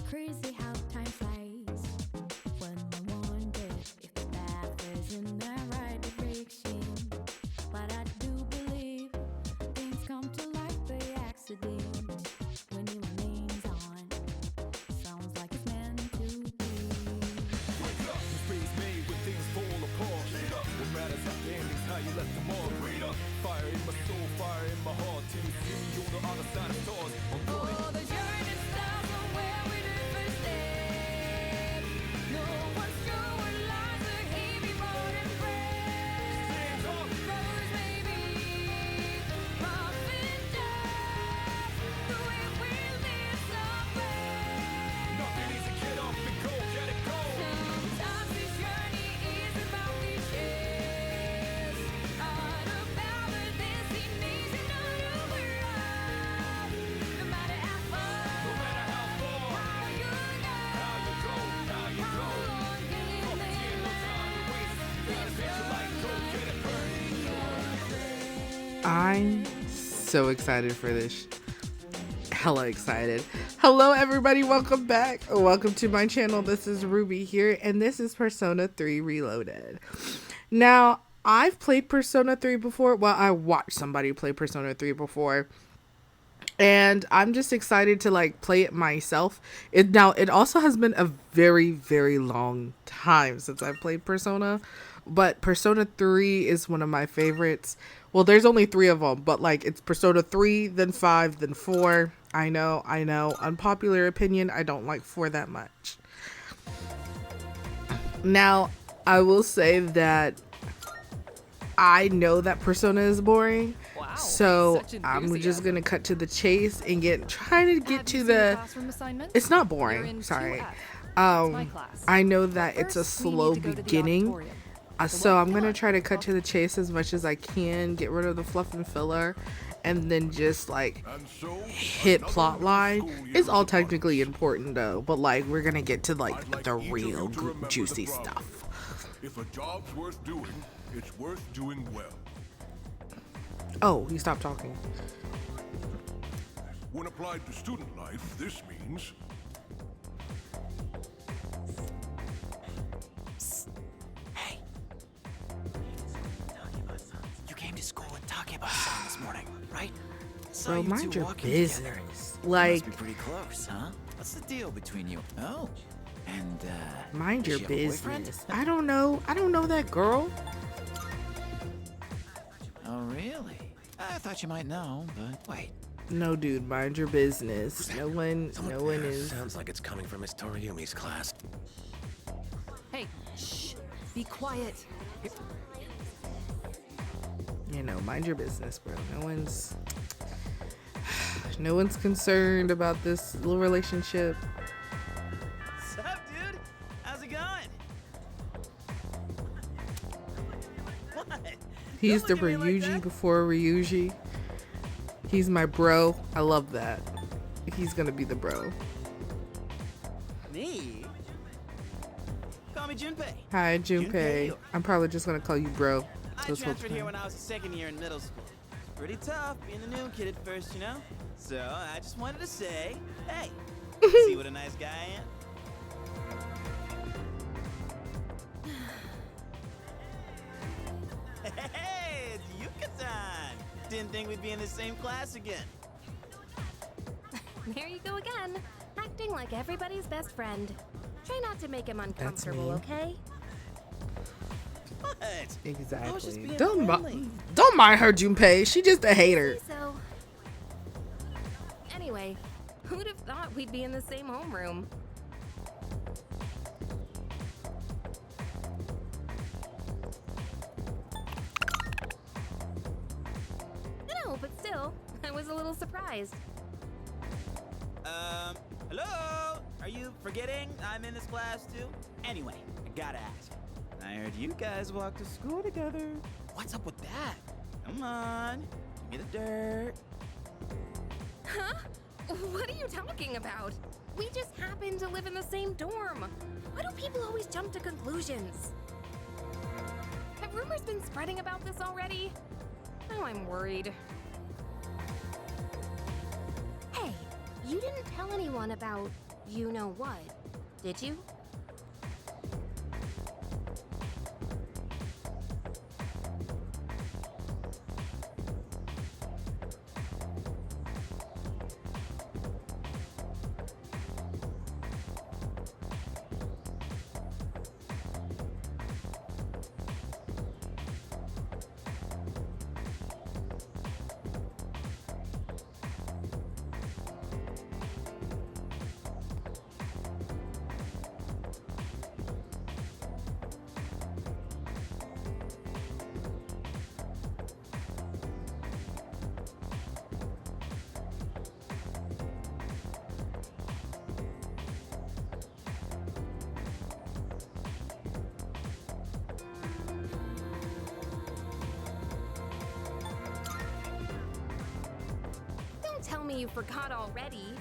Crazy how time flies when I wonder if the path is in the right direction. But I do believe things come to light by accident. When your name's on, sounds like it's meant to be. Wake up, mistakes made when things fall apart. What matters at the end is how you left them all. Fire in my soul, fire in my heart. Till you see me on the other side of stars. Oh, the journey starts from where we did first step. No one's sure what lies ahead more than friends. Brothers maybe, rough and tough, the way we live somewhere. Nothing easy, get up and go, get it go. Sometimes this journey is about the chase. Not about the destination of the world. No matter how far, No matter how far, how you go, how you go. how long can you No live? time to waste. Gotta spend your life, go get it burned. I'm so excited for this. Hella excited. Hello everybody, welcome back. Welcome to my channel. This is Ruby here, and this is Persona 3 Reloaded. Now, I've played Persona 3 before. Well, I watched somebody play Persona 3 before. And I'm just excited to like play it myself. It also has been a very, very long time since I've played Persona, but Persona 3 is one of my favorites. Well, there's only 3 of them, but like it's Persona 3, then 5, then 4. I know. Unpopular opinion, I don't like 4 that much. Now, I will say that I know that Persona is boring. Wow, So such I'm just enthusiasm. gonna cut to the chase and try to get Have to you seen the. classroom assignment? It's not You're boring. in Sorry. 2F. That's my Um, class. I know that it's a First, we need slow to go to the beginning, auditorium. so I'm Come gonna on, try to cut walk. to the chase as much as I can, get rid of the fluff and filler, and then just like And so, hit another plot line. school year It's all is upon technically us. important though, but like we're gonna get to like I'd like the each of real you to remember the juicy problem. stuff. If a job's worth doing, it's worth doing well. Oh, he stopped talking. When applied to student life, this means Hey! You came to school with Takeba-san this morning, right? Saw Bro, you mind two your walking together. business. You Like, must be pretty close, huh? What's the deal between you? Oh, and mind does your she have a boyfriend? business. I don't know that girl. Oh, really? I thought you might know, but wait. No, dude, mind your business. No one is. Sounds like it's coming from Miss Toriumi's class. Hey, shh. Be quiet. You know, mind your business, bro. No one's concerned about this little relationship. Sup, dude? How's it going? What? He's Don't the look at me like Ryuji that. before Ryuji. He's my bro. I love that. He's gonna be the bro. Me? Call me Junpei. Hi, Junpei. Junpei. I'm probably just gonna call you bro. I this whole transferred here time. when I was a second year in middle school. It's pretty tough being the new kid at first, you know? So I just wanted to say, hey, see what a nice guy I am? Hey, it's Yuka-san! Didn't think we'd be in the same class again. There you go again, acting like everybody's best friend. Try not to make him uncomfortable, me. okay? What? I was just Exactly. being Don't friendly. don't mind her, Junpei. She just a hater. So, anyway, who'd have thought we'd be in the same homeroom? No, but still, I was a little surprised. Hello? Are you forgetting I'm in this class too? Anyway, I gotta ask. I heard you guys walk to school together. What's up with that? Come on. me the dirt. Huh? What are you talking about? We just happen to live in the same dorm. Why do people always jump to conclusions? Have rumors been spreading about this already? Now I'm worried. Hey, you didn't tell anyone about you know what, did you? Don't tell me you forgot already.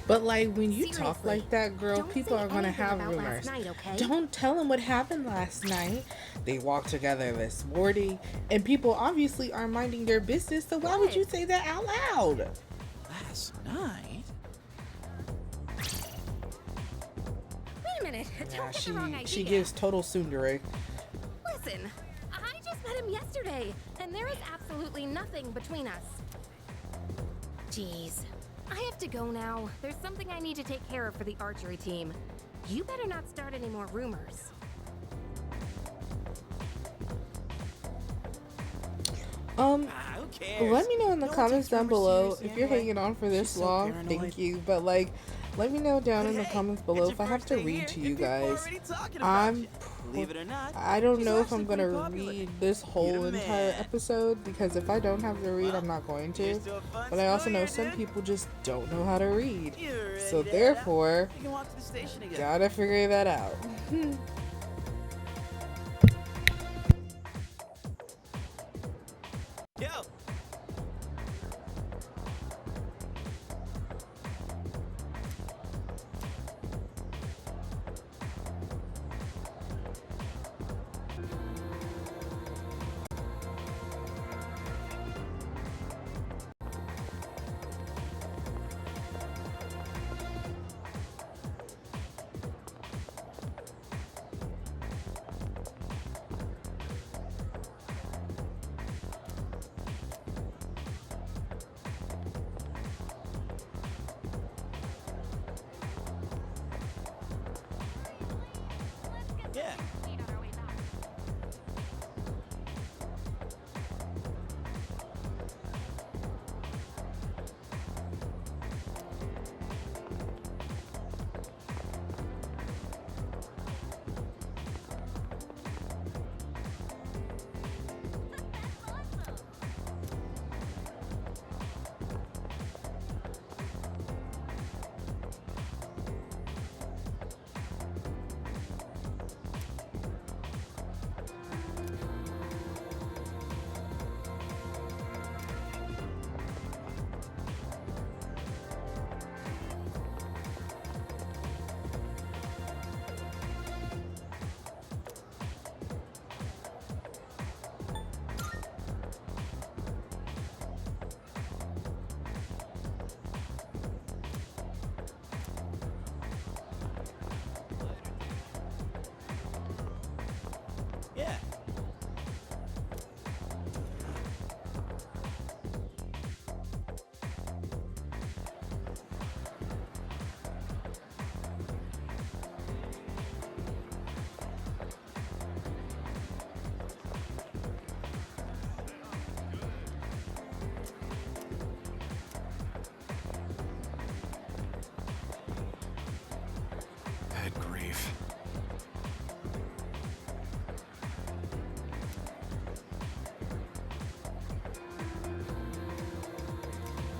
But like when you talk Seriously, like that, girl, don't people say are gonna anything have about rumors. last night, okay? Don't tell them what happened last night. They walked together this morning, and people obviously are minding their business. So why would What? you say that out loud? Last night? Wait a minute. Yeah, Don't get the wrong idea. she gives total tsundere. Listen, I just met him yesterday, and there is absolutely nothing between us. Jeez. I have to go now. There's something I need to take care of for the archery team. You better not start any more rumors. Who cares? Let me know in the No one comments takes down rumors below seriously if you're anyway. hanging on for this She's so long. paranoid. Thank you, but like, let me know down in the Hey, comments it's below your if I have first to day read here, to and you people are guys. already talking about I'm you. Believe it or not, I don't she's know if I'm actually gonna pretty popular. read this whole You're the entire man. episode, because if I don't have to read, I'm Well, not going to. here's to a fun But I also school know year, some dude. people just don't know how to read. You ready So to head out? therefore, You can walk to the station again. gotta figure that out. Yo! Yeah. Yeah. Bad grief.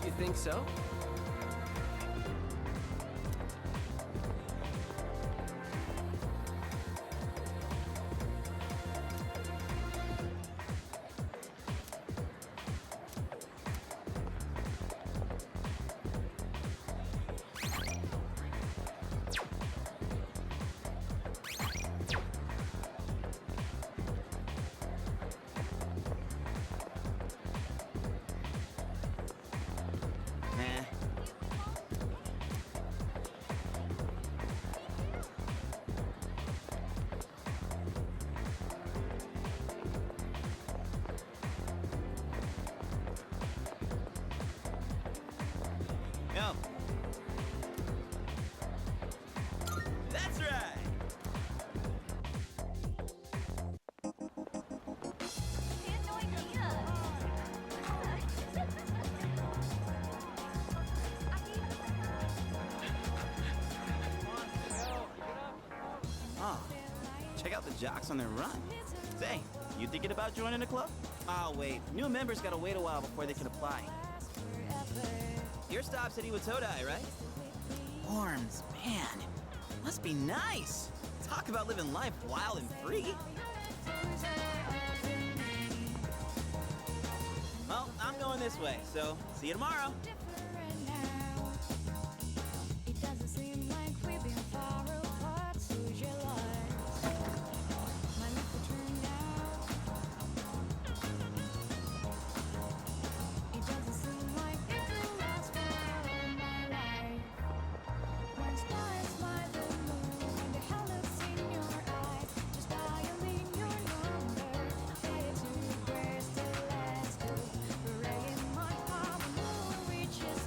You think so? Yo. That's right. Oh, check out the jocks on their run. Say, you thinking about joining the club? Oh, wait. New members gotta wait a while before they can apply. Your stop's at Iwatodai, right? Worms, man. Must be nice. Talk about living life wild and free. Well, I'm going this way, so see you tomorrow. It doesn't seem like we've been far apart, so you lies. My life will turn out. It doesn't seem like it will last for all my life. When stars fly the moon and the hell looks in your eyes, just dialing your number, it's too press to last. Pray in my heart, the moon reaches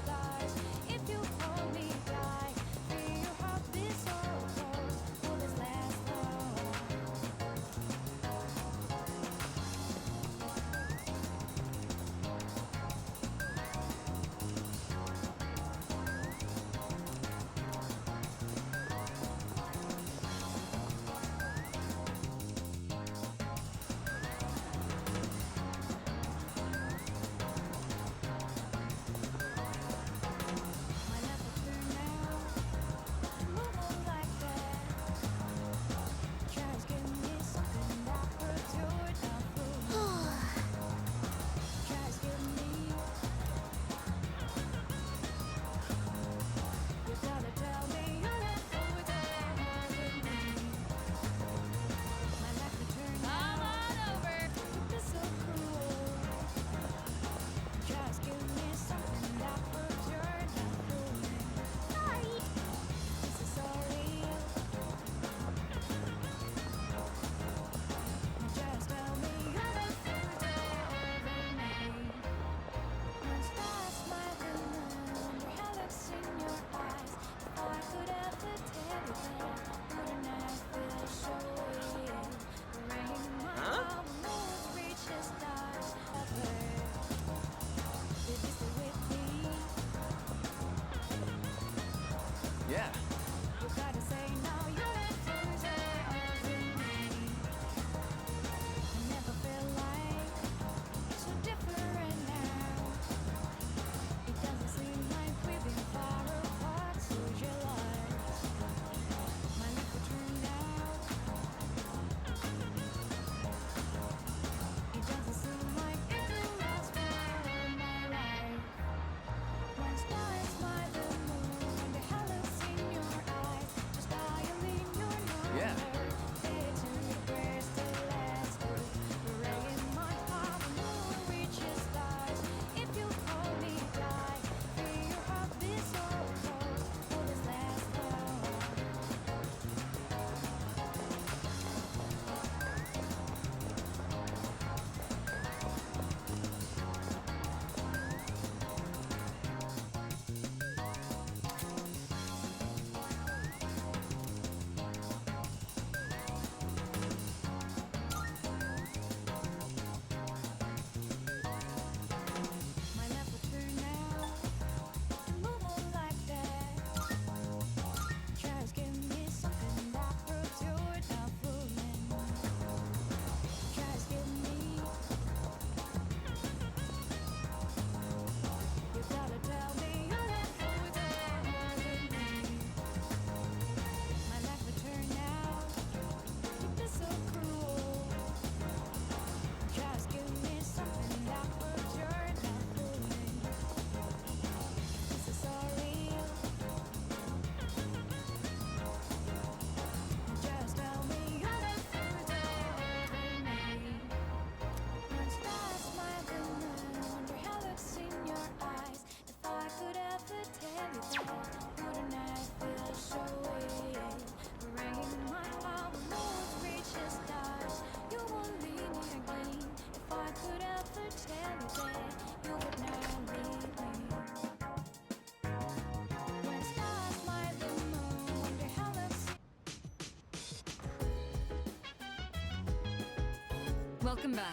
Welcome back.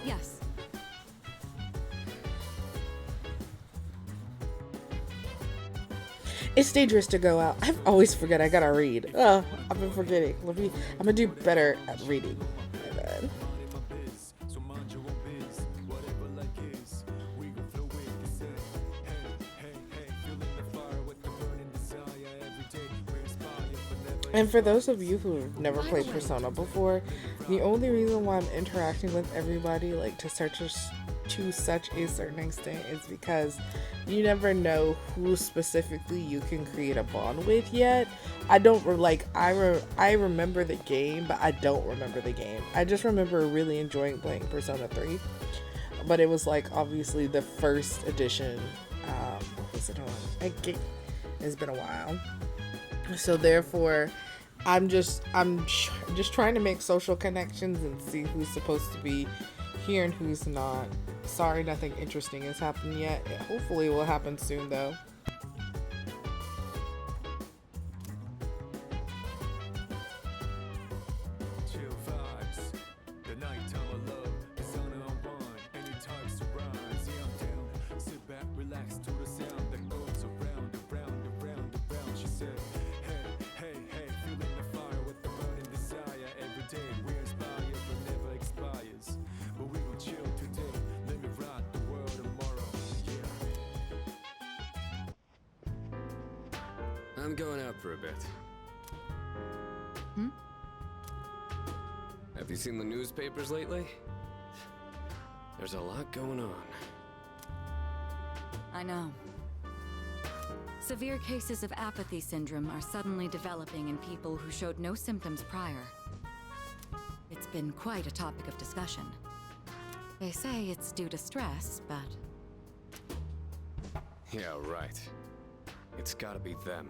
Yes. It's dangerous to go out. I always forget I gotta read. I've been forgetting. I'm gonna do better at reading. My bad. So mind your own biz, whatever like is. We gon' flow with the set. Hey, feeling the fire with the burning desire every day. We inspire, but never. And for those of you who have never played Persona before, the only reason why I'm interacting with everybody like to such a certain extent is because you never know who specifically you can create a bond with yet. I remember the game, but I don't remember the game. I just remember really enjoying playing Persona 3, but it was like obviously the first edition. What was it on? It's been a while, so therefore I'm just trying to make social connections and see who's supposed to be here and who's not. Sorry, nothing interesting has happened yet. Hopefully it will happen soon though. Chill vibes, the nighttime of love, the sun unwind, any time surprise. Yeah, I'm down. Sit back, relax to the sound that goes around, around, around, around. She said, hey, feeling the fire with the burning desire every day. We inspire, but never expires. But we will chill today. Let me rock the world tomorrow. Yeah. I'm going out for a bit. Have you seen the newspapers lately? There's a lot going on. I know. Severe cases of apathy syndrome are suddenly developing in people who showed no symptoms prior. It's been quite a topic of discussion. They say it's due to stress, but... Yeah, right. It's gotta be them.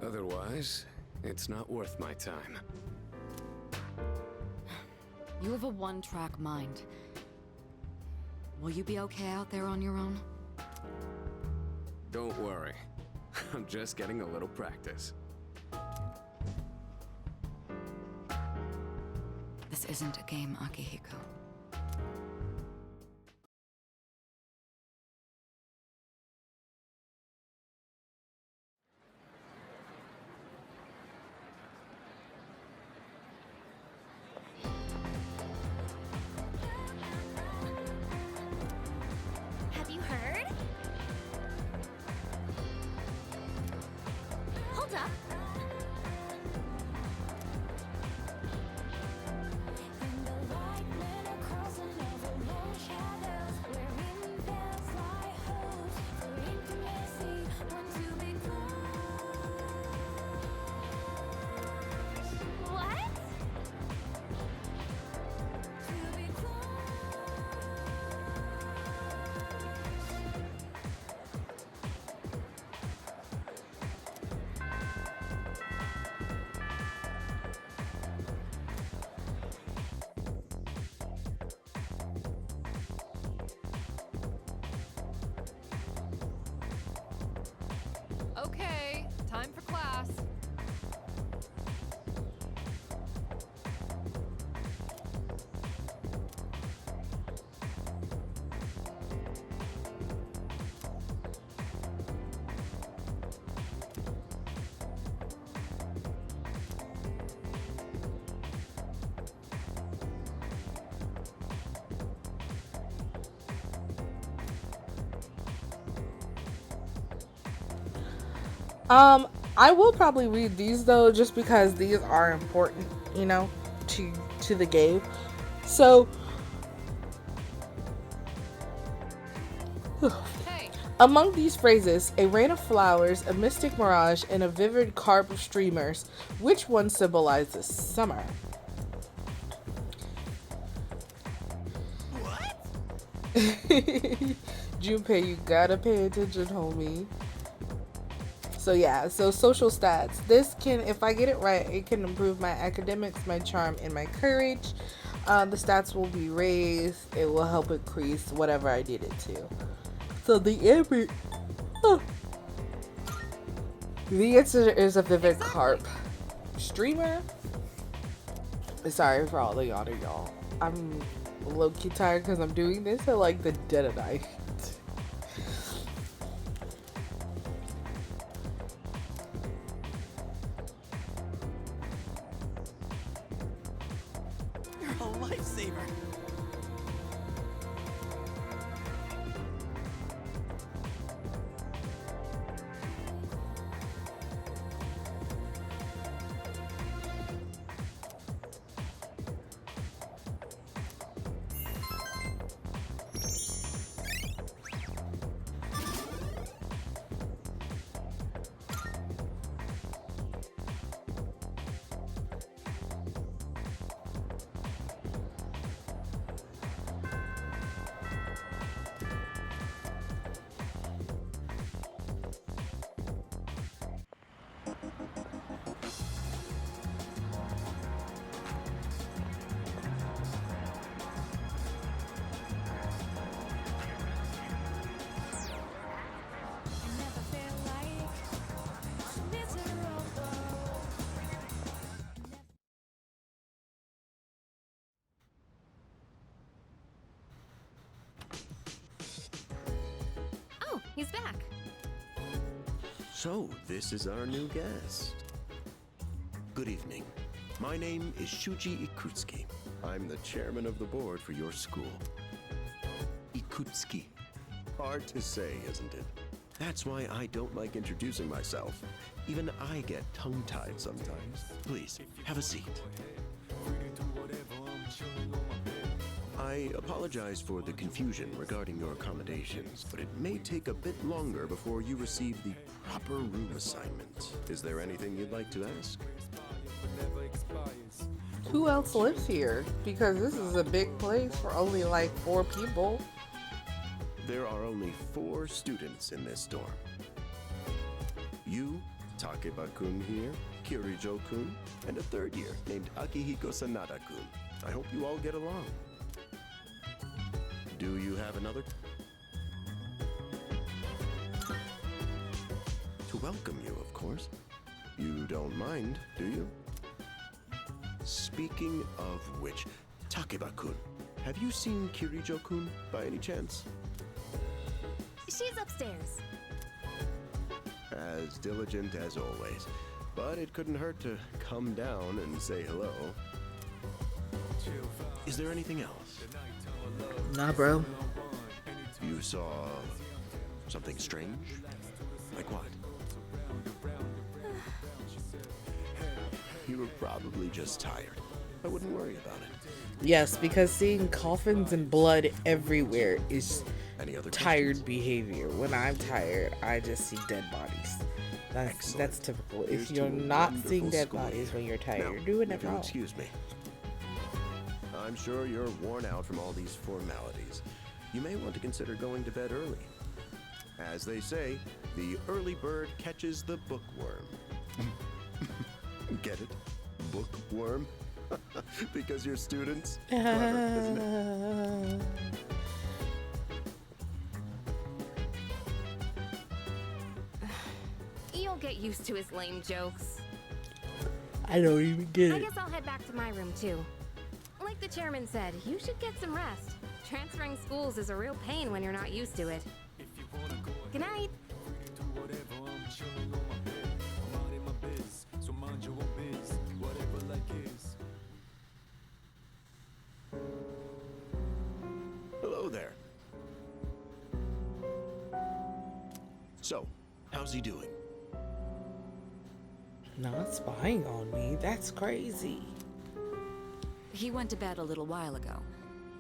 Otherwise, it's not worth my time. You have a one-track mind. Will you be okay out there on your own? Don't worry. I'm just getting a little practice. This isn't a game, Akihiko. Have you heard? Hold up. What? Okay, time for class. I will probably read these though, just because these are important, to the game. So, Hey, among these phrases, a rain of flowers, a mystic mirage, and a vivid carp of streamers, which one symbolizes summer? What? Junpei, you gotta pay attention, homie. So yeah, so social stats. This can, if I get it right, it can improve my academics, my charm, and my courage. The stats will be raised. It will help increase whatever I need it to. So the answer is a Vivid Carp streamer. Sorry for all the yawning, y'all. I'm low-key tired because I'm doing this at like the dead of night. You're a lifesaver. Never feel like miserable. Oh, he's back. So, this is our new guest. Good evening. My name is Shuji Ikutsuki. I'm the chairman of the board for your school. Ikutsuki. Hard to say, isn't it? That's why I don't like introducing myself. Even I get tongue-tied sometimes. Please, have a seat. I apologize for the confusion regarding your accommodations, but it may take a bit longer before you receive the proper room assignment. Is there anything you'd like to ask? Who else lives here? Because this is a big place for only like 4 people. There are only 4 students in this dorm. You, Takeba-kun here, Kirijo-kun, and a 3rd year named Akihiko Sanada-kun. I hope you all get along. Do you have another? To welcome you, of course. You don't mind, do you? Speaking of which, Takeba-kun, have you seen Kirijo-kun by any chance? She's upstairs. As diligent as always. But it couldn't hurt to come down and say hello. Is there anything else? Nah, bro. You saw something strange? Like what? You were probably just tired. I wouldn't worry about it. Yes, because seeing coffins and blood everywhere is Any other tired questions? behavior. When I'm tired, I just see dead bodies. That's Excellent. typical. Here's If you're to a not wonderful seeing dead school bodies year. when you're tired, Now, you're doing if it you'll wrong. excuse me. I'm sure you're worn out from all these formalities. You may want to consider going to bed early. As they say, the early bird catches the bookworm. Get it? Bookworm? Because you're students? Clever, isn't it? You'll get used to his lame jokes. I don't even get I it. guess I'll head back to my room too. Like the chairman said, you should get some rest. Transferring schools is a real pain when you're not used to it. Good night. Hello there. So, how's he doing? Not spying on me. That's crazy. He went to bed a little while ago.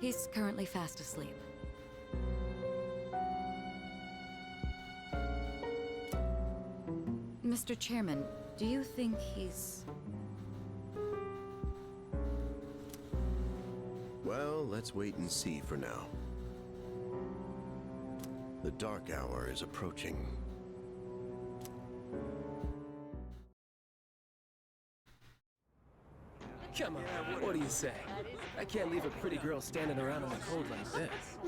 He's currently fast asleep. Mr. Chairman, do you think he's... Well, let's wait and see for now. The dark hour is approaching. Come on, what do you say? I can't leave a pretty girl standing around in the cold like this.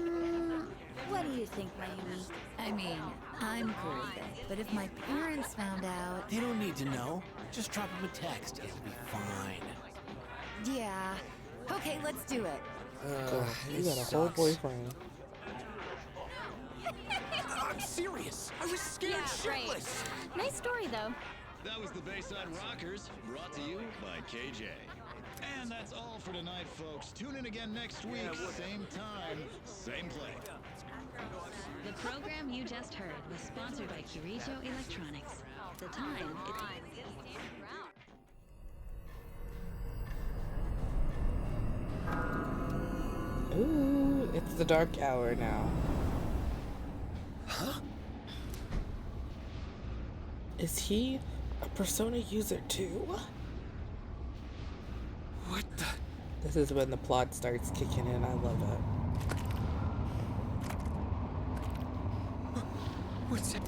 What do you think, Mayumi? I mean, I'm cool with it, but if my parents found out... They don't need to know. Just drop them a text. It'll be fine. Yeah. Okay, let's do it. You got a whole boyfriend. I'm serious. I was scared shitless. Nice story, though. That was the Bayside Rockers, brought to you by KJ. And that's all for tonight, folks. Tune in again next week, same time, same place. The program you just heard was sponsored by Kirito Electronics. The time Ooh, it's the dark hour now. Huh? Is he a Persona user too? What the? This is when the plot starts kicking in. I love it. What's it?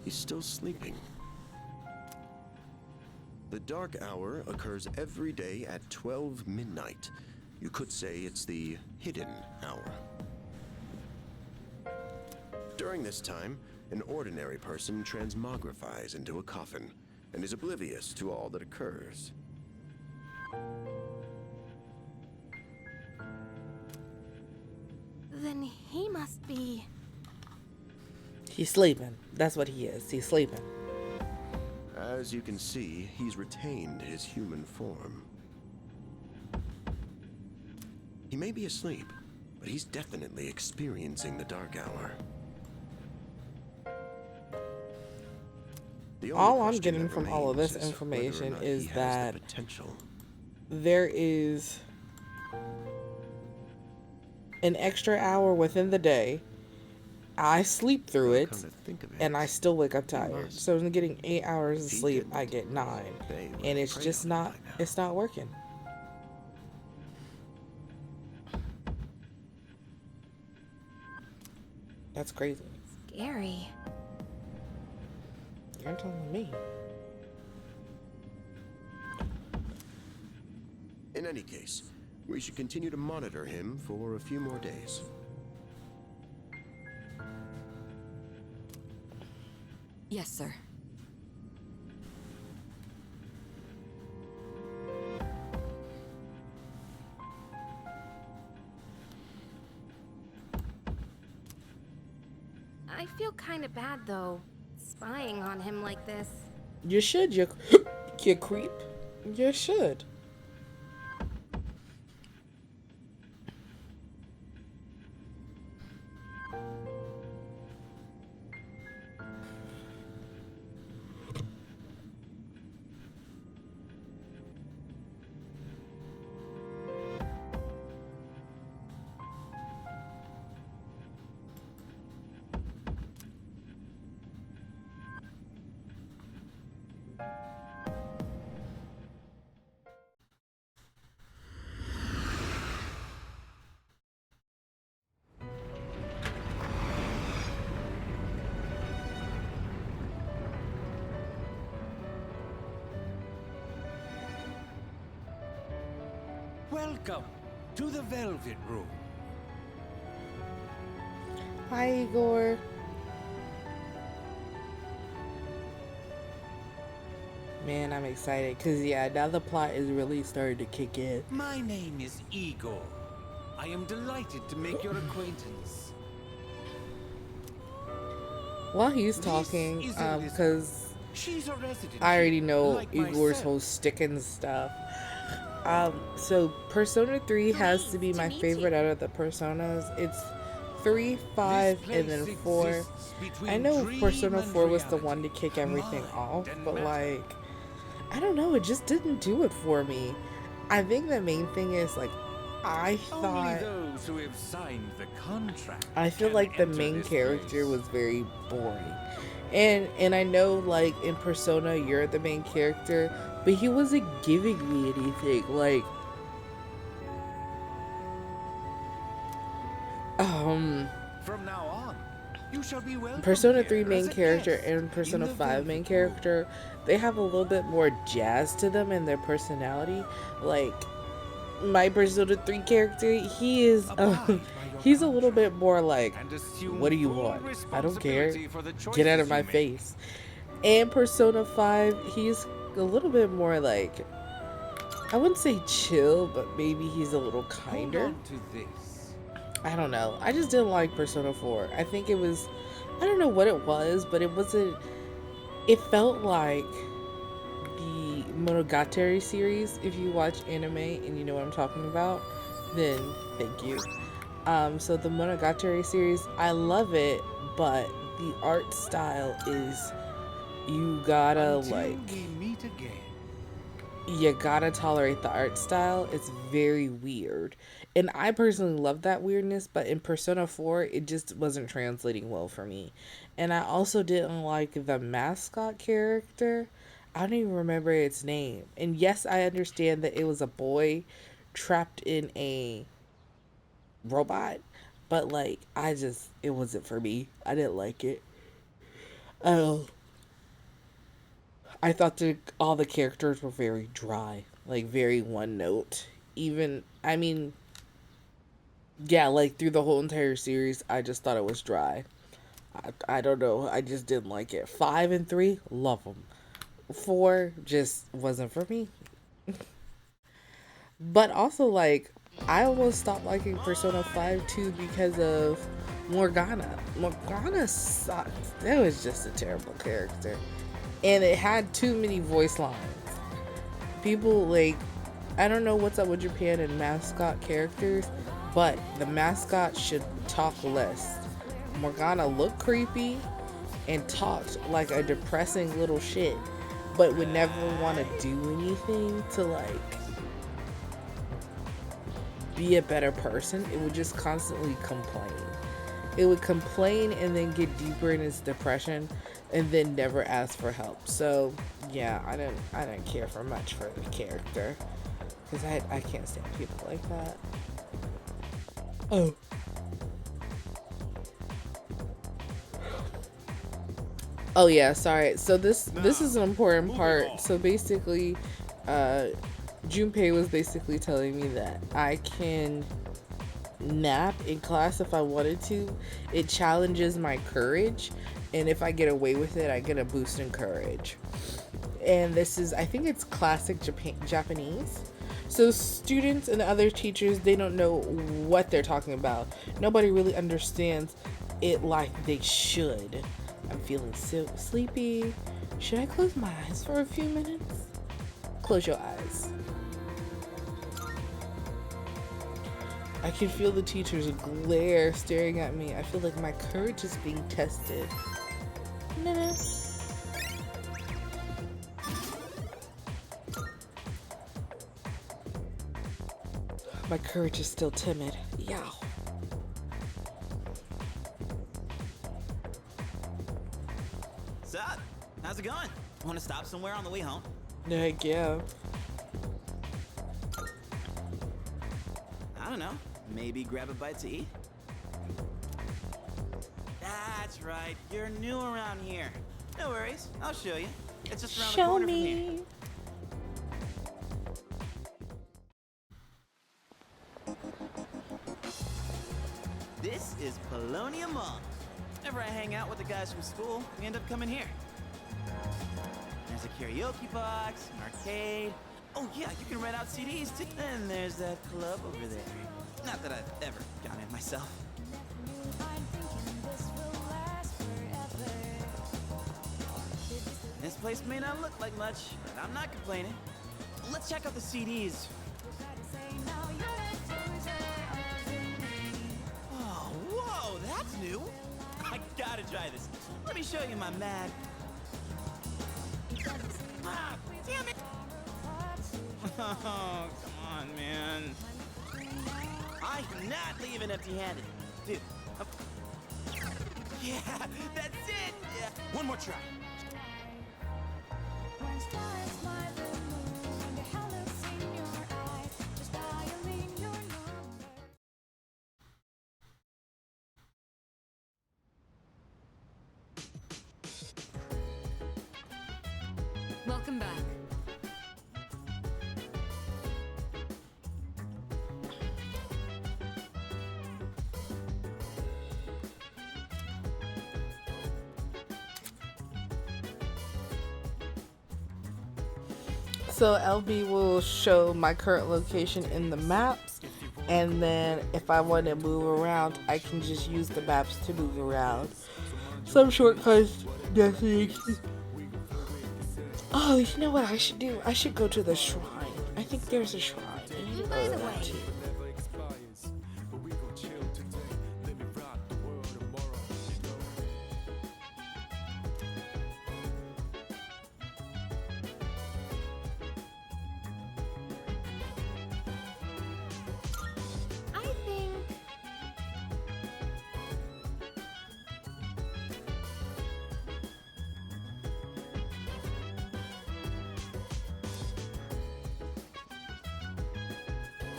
He's still sleeping. The dark hour occurs every day at 12 midnight. You could say it's the hidden hour. During this time, an ordinary person transmogrifies into a coffin and is oblivious to all that occurs. Then he must be... He's sleeping. That's what he is. He's sleeping. As you can see, he's retained his human form. He may be asleep, but he's definitely experiencing the dark hour. The only All I'm question getting that from all of this remains is whether or information not is he has that the potential. there is an extra hour within the day. I sleep through it, Come to think of it, and I still wake up he tired. must. So I'm getting 8 hours of If he sleep. didn't, I get 9, they would and have it's preyed just on him not. by now. It's not working. That's crazy. Scary. You're telling me. In any case, we should continue to monitor him for a few more days. Yes, sir. I feel kind of bad, though, spying on him like this. You should. You creep. You should. Welcome to the Velvet Room. Hi, Igor. Man, I'm excited because, yeah, now the plot is really starting to kick in. My name is Igor. I am delighted to make your acquaintance. While he's This talking, is Elizabeth. because She's a resident. I already here, know like Igor's myself. whole stick and stuff. So Persona 3 has to be my favorite out of the Personas. It's 3, 5, and then 4. I know Persona 4 was the one to kick everything off, but like, I don't know, it just didn't do it for me. I think the main thing is like, I Only thought, those who have signed the contract. I feel can like the enter main this character place. was very boring. And I know like in Persona you're the main character, but he wasn't giving me anything. Like From now on, You shall be welcome Persona here 3 as main a character guest and Persona in the 5 main velvet character, they have a little bit more jazz to them in their personality. Like, my Persona 3 character, he is he's a little bit more like, what do you want? I don't care. Get out of my face. And Persona 5, he's a little bit more like, I wouldn't say chill, but maybe he's a little kinder. Hold on to this. I don't know. I just didn't like Persona 4. I think it was, I don't know what it was, but it wasn't, it felt like the Monogatari series. If you watch anime and you know what I'm talking about, then thank you. So the Monogatari series, I love it, but the art style is, you gotta like, you gotta tolerate the art style. It's very weird. And I personally love that weirdness, but in Persona 4, it just wasn't translating well for me. And I also didn't like the mascot character. I don't even remember its name. And yes, I understand that it was a boy trapped in a robot, but like, it wasn't for me. I didn't like it. I thought all the characters were very dry, like very one note. Even, I mean, yeah, like through the whole entire series, I just thought it was dry. I don't know. I just didn't like it. 5 and 3, love them. 4 just wasn't for me. But also, like, I almost stopped liking Persona 5 too because of Morgana. Morgana sucked. It was just a terrible character. And it had too many voice lines. People, like, I don't know what's up with Japan and mascot characters, but the mascot should talk less. Morgana looked creepy and talked like a depressing little shit, but would never want to do anything to, like, be a better person. It would just constantly complain. It would complain and then get deeper in its depression and then never ask for help. So yeah, I didn't care for much for the character because I can't stand people like that. Oh yeah, sorry. So this is an important part. So basically, Junpei was basically telling me that I can nap in class if I wanted to. It challenges my courage, and if I get away with it, I get a boost in courage. And this is, I think it's classic Japanese. So students and other teachers, they don't know what they're talking about. Nobody really understands it like they should. I'm feeling so sleepy. Should I close my eyes for a few minutes? Close your eyes. I can feel the teacher's glare staring at me. I feel like my courage is being tested. Nah. My courage is still timid. Yow. Sup? How's it going? Want to stop somewhere on the way home? Heck yeah. I don't know. Maybe grab a bite to eat? That's right. You're new around here. No worries. I'll show you. It's just around the corner from here. This is Polonia Mall. Whenever I hang out with the guys from school, we end up coming here. There's a karaoke box, an arcade. Oh yeah, you can rent out CDs too. And there's that club over there. Not that I've ever gone in myself. This place may not look like much, but I'm not complaining. Let's check out the CDs. Oh, whoa, that's new. I gotta try this. Let me show you my mag. Ah, damn it! Oh, come on, man. I am not leaving empty-handed. Dude. Yeah, that's it! Yeah. One more try. Welcome back. So LB will show my current location in the maps, and then if I want to move around, I can just use the maps to move around. Some shortcuts, destinations. Oh, you know what I should do? I should go to the shrine. I think there's a shrine. I need to go to that too. I think...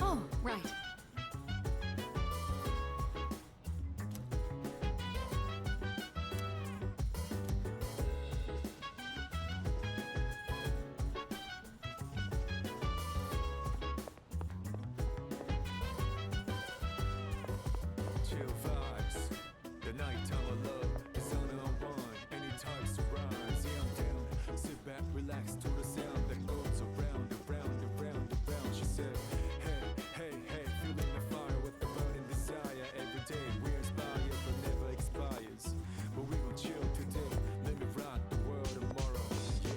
Oh, right. Chill vibes, the nighttime of love, the sun unwind, any types of rise. Yeah, I'm down. Sit back, relax to the sound that goes around, around, around, around. She said, hey, hey, hey, feeling the fire with the burning desire. Every day we inspire, but never expires. But we gon' chill today, let me rock the world tomorrow. Yeah.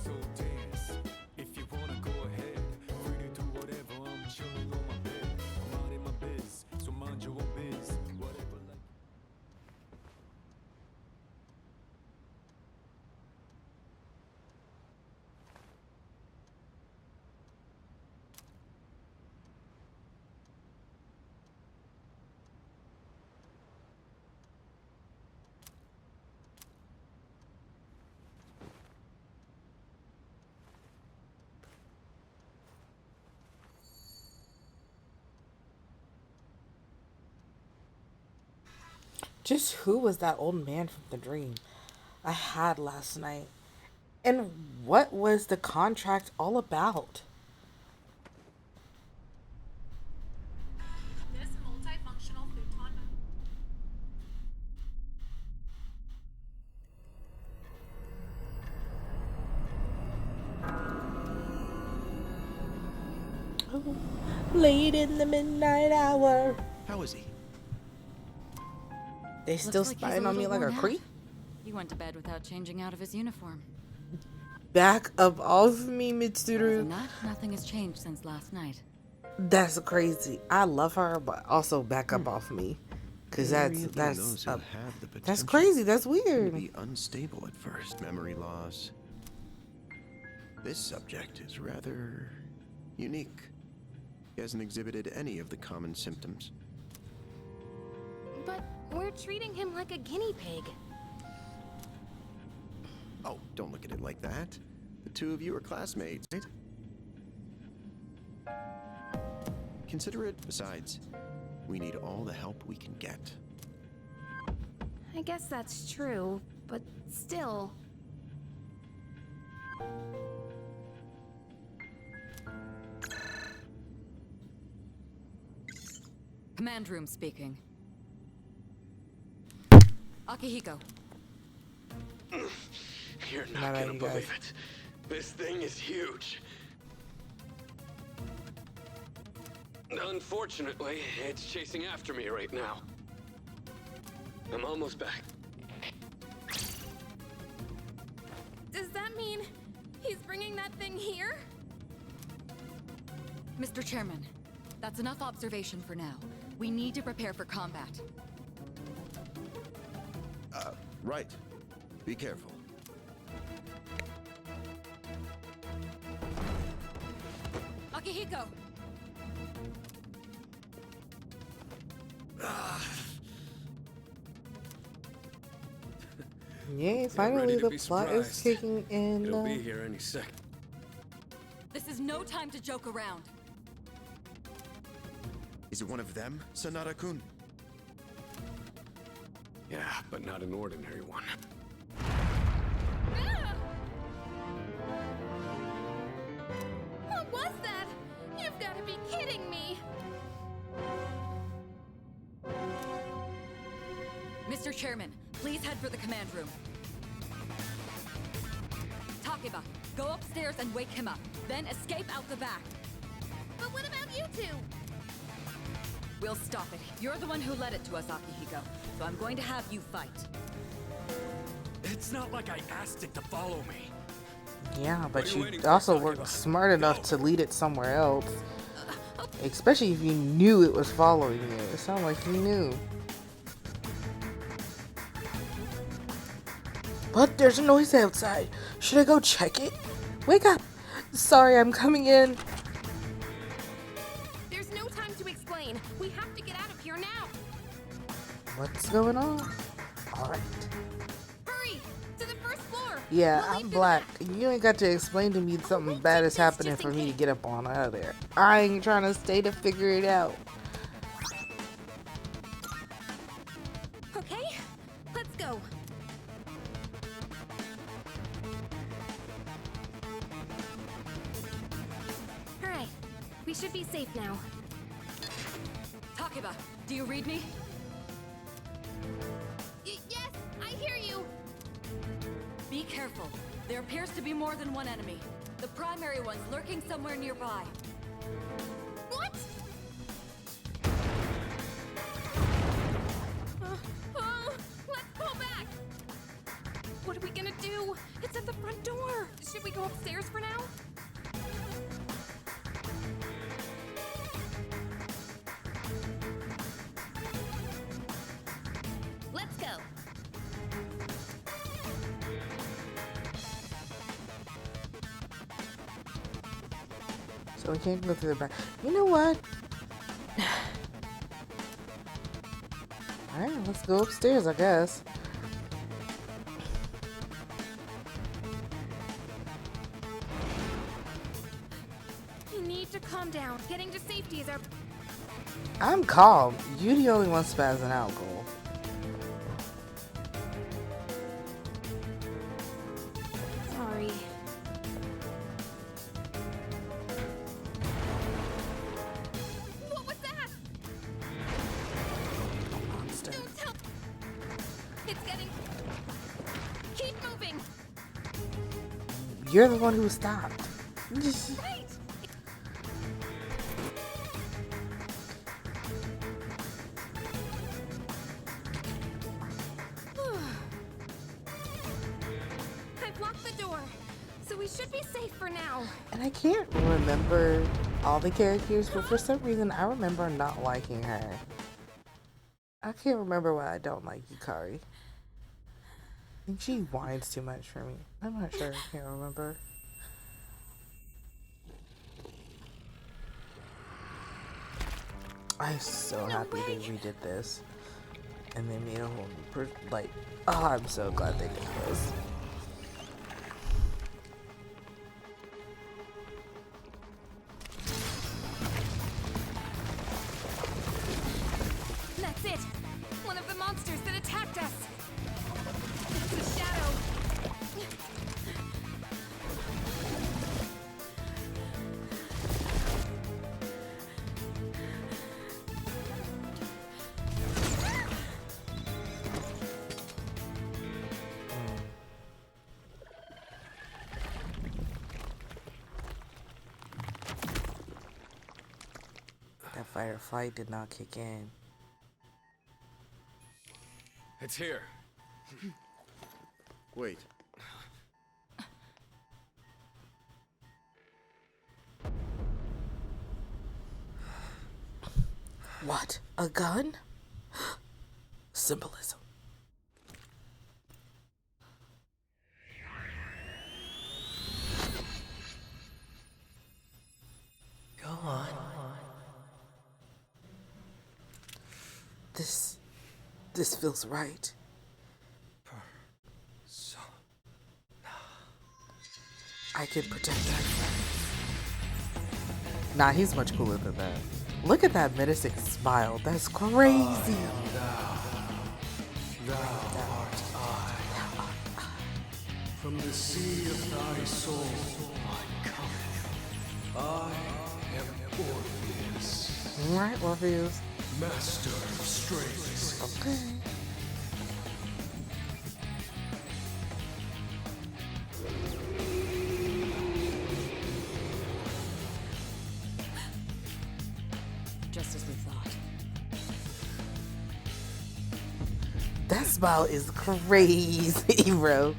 So dance, if you wanna go ahead. Free to do whatever, I'm chilling on my bed. I'm out in my biz, so mind your own biz. Whatever, like. Just who was that old man from the dream I had last night? And what was the contract all about? This multifunctional futon. Oh, late in the midnight hour. How is he? They still Looks like he's spying on me little like a worn out. creep? He went to bed without changing out of his uniform. Back up off me, Other Mitsuru. than that, nothing has changed since last night. That's crazy. I love her, but also back up off me. Cause that's Memory of that's those who uh, have the that's potential crazy. That's can weird. be unstable at first. Memory loss. This subject is rather unique. He hasn't exhibited any of the common symptoms. But we're treating him like a guinea pig. Oh, don't look at it like that. The two of you are classmates, right? Consider it. Besides, we need all the help we can get. I guess that's true, but still... Command room speaking. Akihiko. You're Not not bad, gonna you guys. believe it. This thing is huge. Unfortunately, it's chasing after me right now. I'm almost back. Does that mean he's bringing that thing here? Mr. Chairman, that's enough observation for now. We need to prepare for combat. Right. Be careful. Akihiko! Yay, Get finally ready to the be plot is surprised. kicking in. It'll be here any second. This is no time to joke around. Is it one of them, Sanada-kun? Yeah, but not an ordinary one. What was that? You've got to be kidding me! Mr. Chairman, please head for the command room. Takeba, go upstairs and wake him up. Then escape out the back. But what about you two? We'll stop it. You're the one who led it to us, Akihiko. So I'm going to have you fight. It's not like I asked it to follow me. Yeah, What but are you you waiting for, also Takeba? weren't smart enough to lead it somewhere else. Especially if you knew it was following you. It sounded like you knew. But there's a noise outside. Should I go check it? Wake up! Sorry, I'm coming in. There's no time to explain. We have to get out of here now. What's going on? Alright. Hurry! To the first floor! Yeah, We'll I'm leave through black. You ain't got to explain to me something bad is happening for me to get up on out of there. I ain't trying to stay to figure it out. Okay, let's go. Alright, we should be safe now. Takeba, do you read me? Yes, I hear you! Be careful. There appears to be more than one enemy. The primary one's lurking somewhere nearby. What? Let's pull back! What are we gonna do? It's at the front door! Should we go upstairs for now? Let's go! So we can't go through the back. You know what? Alright, let's go upstairs, I guess. We need to calm down. Getting to safety is our... I'm calm. You the only one spazzing out, Cole. Sorry. What was that? Monster. Don't tell... It's getting... Keep moving! You're the one who stopped. Right! I've locked the door, so we should be safe for now. And I can't remember all the characters, but for some reason I remember not liking her. I can't remember why I don't like Yukari. I think she whines too much for me. I'm not sure. I can't remember. I'm so happy they redid this. And they made a whole new like, oh, I'm so glad they did this. That's it! One of the monsters that attacked us! It's a shadow! That fight or flight did not kick in. It's here. Wait. What? A gun? Symbolism. Go on. This feels right. I can protect my friends. Nah, he's much cooler than that. Look at that menacing smile. That's crazy. Thou art I. From the sea of thy soul I come. I am Orpheus, Right, Orpheus. master of strings. Okay. Just as we thought. That smile is crazy, bro.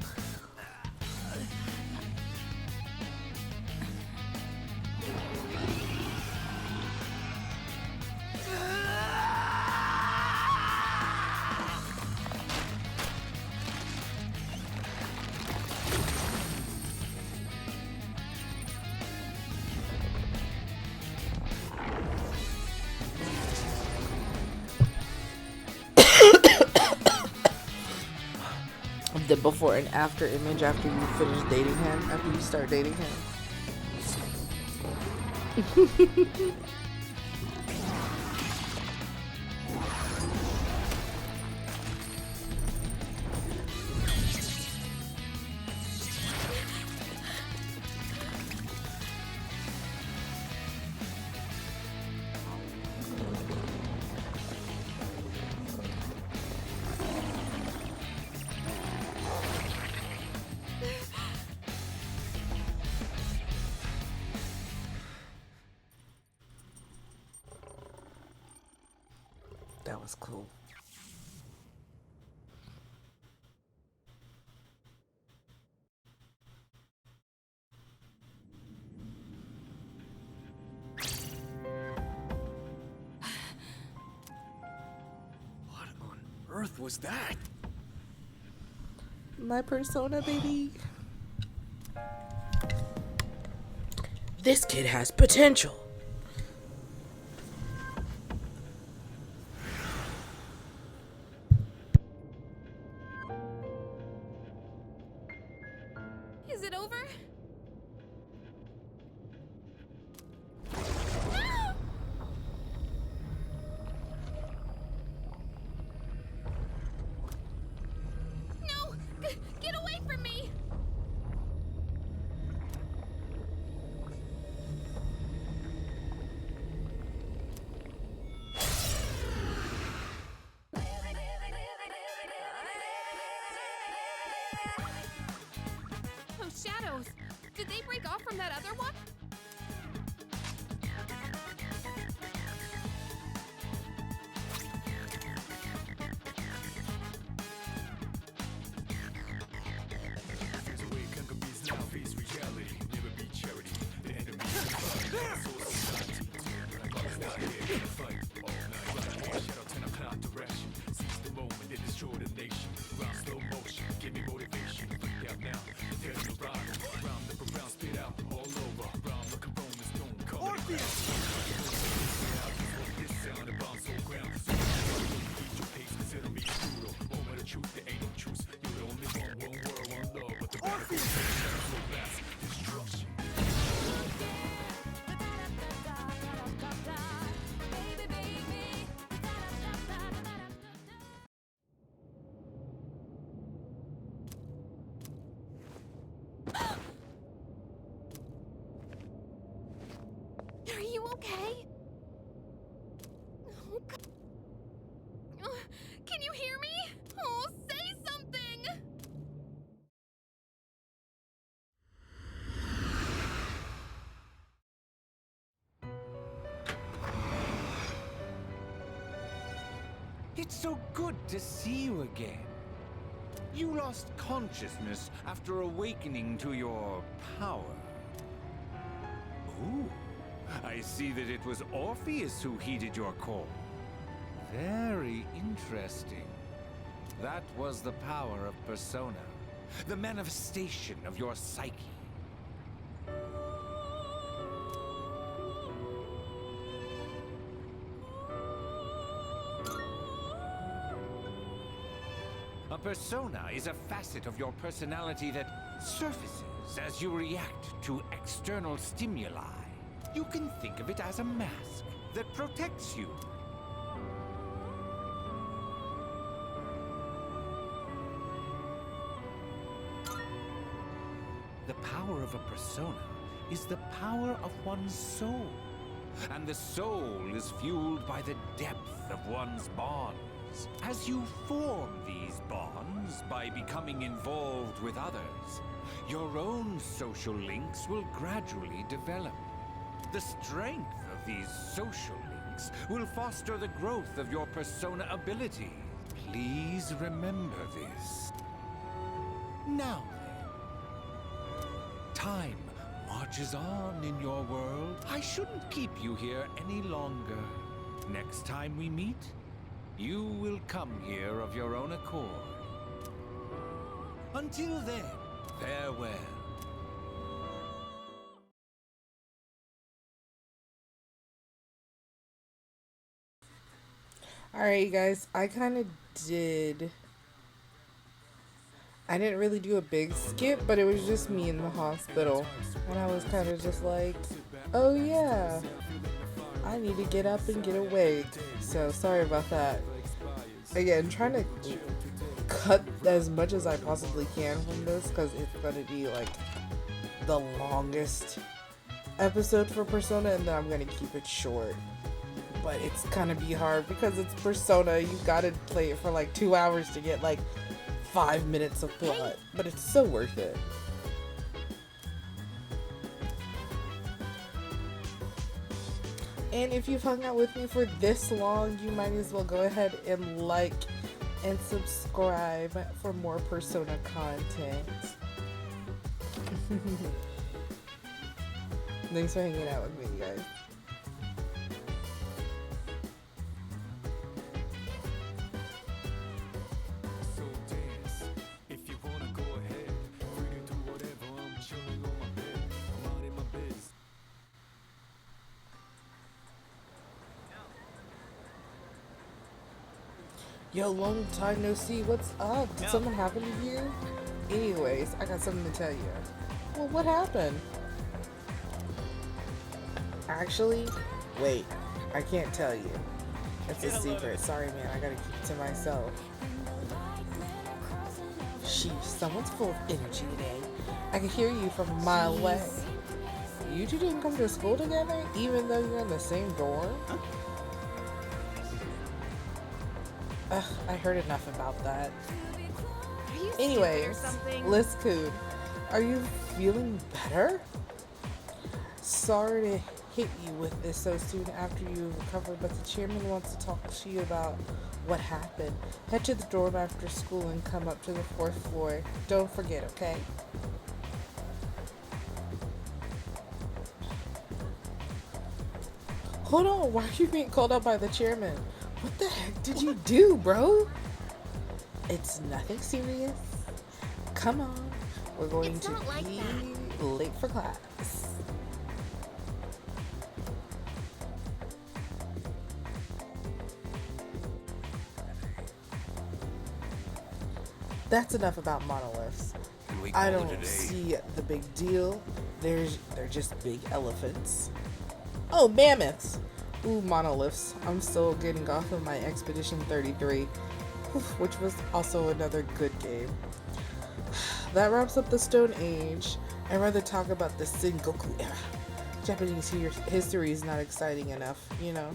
The before and after image after you finish dating him, after you start dating him. That was cool. What on earth was that? My persona, baby. This kid has potential. Is it over? No! Get away from me! Those shadows! Did they break off from that other one? Face away, conquer beats now, face reality. Never be charity. The enemy is soul society. It's not here, gonna fight all night. Right here, shadow 10 o'clock direction. Seize the moment, it destroy the nation. Round slow motion, give me motivation. Freak out now, there's no rival. Round up around, spit out all over. Round like a Roman stone, coming around. This sound of bounce on ground. So eat your pace, consider me brutal. Moment of truth, there ain't no truth. You're the only one world, one love. But the battlefield is so vast, destruction. Are you okay? Oh, God. Can you hear me? Oh, say something! It's so good to see you again. You lost consciousness after awakening to your power. Ooh, I see that it was Orpheus who heeded your call. Very interesting. That was the power of persona, the manifestation of your psyche. A persona is a facet of your personality that surfaces as you react to external stimuli. You can think of it as a mask that protects you. The power of a persona is the power of one's soul. And the soul is fueled by the depth of one's bonds. As you form these bonds by becoming involved with others, your own social links will gradually develop. The strength of these social links will foster the growth of your persona ability. Please remember this. Now then, time marches on in your world. I shouldn't keep you here any longer. Next time we meet, you will come here of your own accord. Until then, farewell. Alright, guys, I didn't really do a big skip, but it was just me in the hospital. And I was kind of just like, oh yeah, I need to get up and get away. So sorry about that. Again, trying to cut as much as I possibly can from this because it's going to be like the longest episode for Persona, and then I'm going to keep it short. But it's gonna be hard because it's Persona. You gotta play it for like 2 hours to get like 5 minutes of plot, but it's so worth it. And if you've hung out with me for this long, you might as well go ahead and like and subscribe for more Persona content. Thanks for hanging out with me, guys. Yo, long time no see. What's up? Did something happen to you? Anyways, I got something to tell you. Well, what happened? Actually, wait. I can't tell you. It's a secret. Sorry, man. I gotta keep it to myself. Sheesh, someone's full of energy today. I can hear you from a mile away. You two didn't come to school together, even though you're in the same dorm? Huh? I heard enough about that. Anyways, Liz Coon, are you feeling better? Sorry to hit you with this so soon after you've recovered, but the chairman wants to talk to you about what happened. Head to the dorm after school and come up to the 4th floor. Don't forget, okay? Hold on, why are you being called out by the chairman? What the heck did you do, bro? It's nothing serious. Come on. We're going to be late for class. That's enough about monoliths. I don't see the big deal. They're just big elephants. Oh, mammoths. Ooh, monoliths. I'm still getting off of my Expedition 33, which was also another good game. That wraps up the Stone Age. I'd rather talk about the Sengoku era. Japanese history is not exciting enough, you know,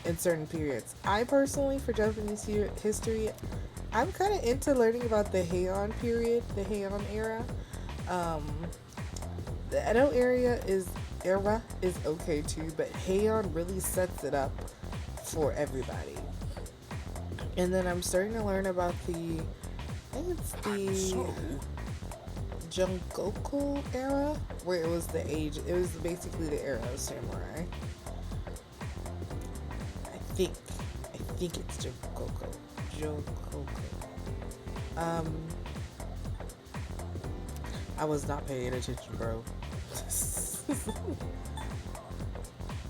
in certain periods. I personally, for Japanese history, I'm kind of into learning about the Heian period, the Heian era. The Edo era is okay too, but Heian really sets it up for everybody. And then I'm starting to learn about I think it's the Jungoku era, where it was basically the era of samurai. I think it's Joe Coco. Joe Coco. I was not paying attention, bro.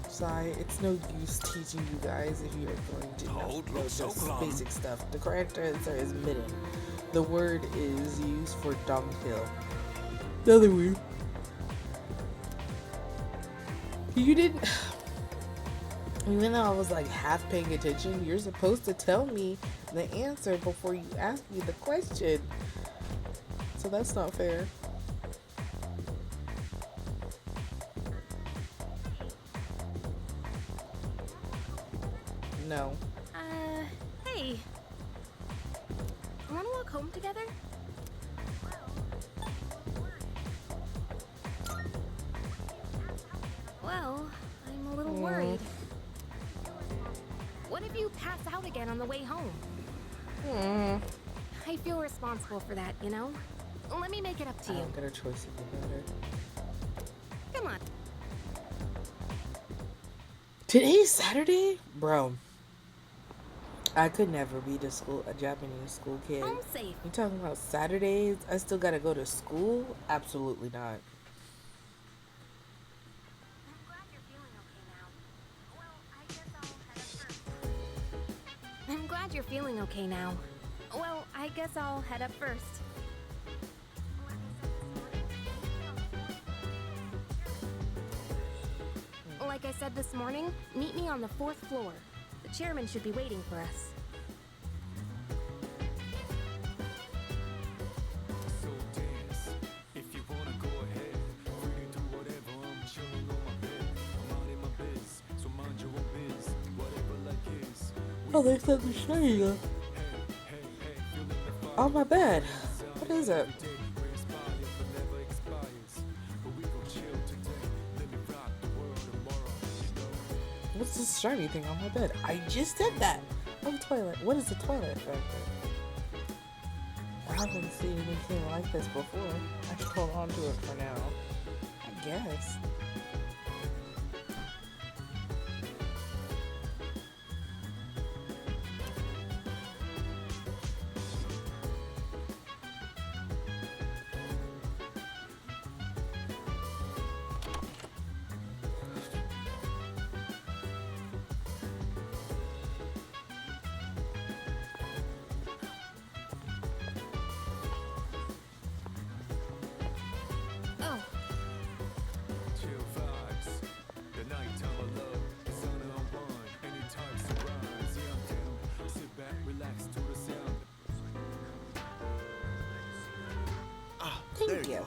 Sorry, it's no use teaching you guys if you're going to know just basic stuff. The correct answer is midden. The word is used for dunghill. Another word. You didn't. Even though I was like half paying attention, you're supposed to tell me the answer before you ask me the question. So that's not fair. No. Hey. Wanna walk home together? Well, I'm a little worried. What if you pass out again on the way home? I feel responsible for that, you know? Let me make it up to you. I don't get a choice to be better. Come on. Today's Saturday? Bro. I could never be a Japanese school kid. Home safe. You talking about Saturdays? I still gotta go to school? Absolutely not. I'm glad you're feeling okay now. Well, I guess I'll head up first. Like I said this morning, meet me on the 4th floor. The chairman should be waiting for us. So dance, if you wanna go ahead. Free to do whatever, I'm chilling on my bed. I'm out in my biz, so mind your own biz. Whatever like is. Oh, they said the shade on my bed. What is it? What's this shiny thing on my bed? I just said that. Oh, toilet. What is the toilet factor? I haven't seen anything like this before. I should hold on to it for now. I guess. There you are.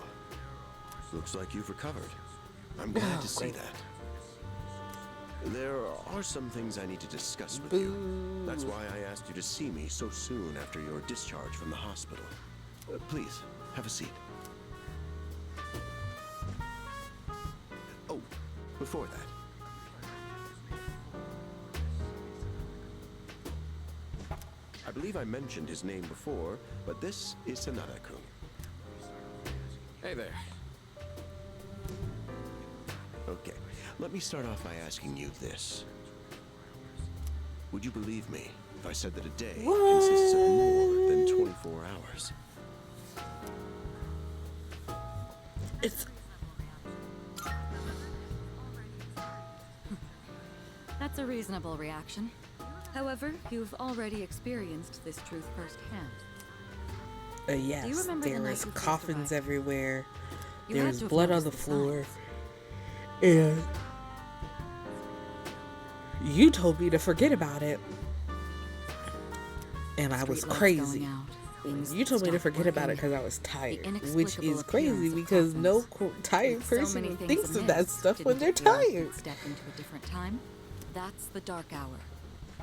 Looks like you've recovered. I'm glad to see that. There are some things I need to discuss with you. That's why I asked you to see me so soon after your discharge from the hospital. Please, have a seat. Oh, before that. I believe I mentioned his name before, but this is Sanada-kun. Hey there. Okay, let me start off by asking you this. Would you believe me if I said that a day consists of more than 24 hours? It's... That's a reasonable reaction. However, you've already experienced this truth firsthand. Yes, Do you remember the there night was you first coffins arrived? everywhere. You There had was to have blood on noticed the the floor. signs. And you told me to forget about it. And I was Street lights crazy. going out, things You told me to stopped forget about it working. because I was tired, The which inexplicable is crazy appearance of because no coffins. tired With so person many things thinks of that amiss, stuff when they're didn't you feel like tired. you'd stepped into a different time? That's the dark hour.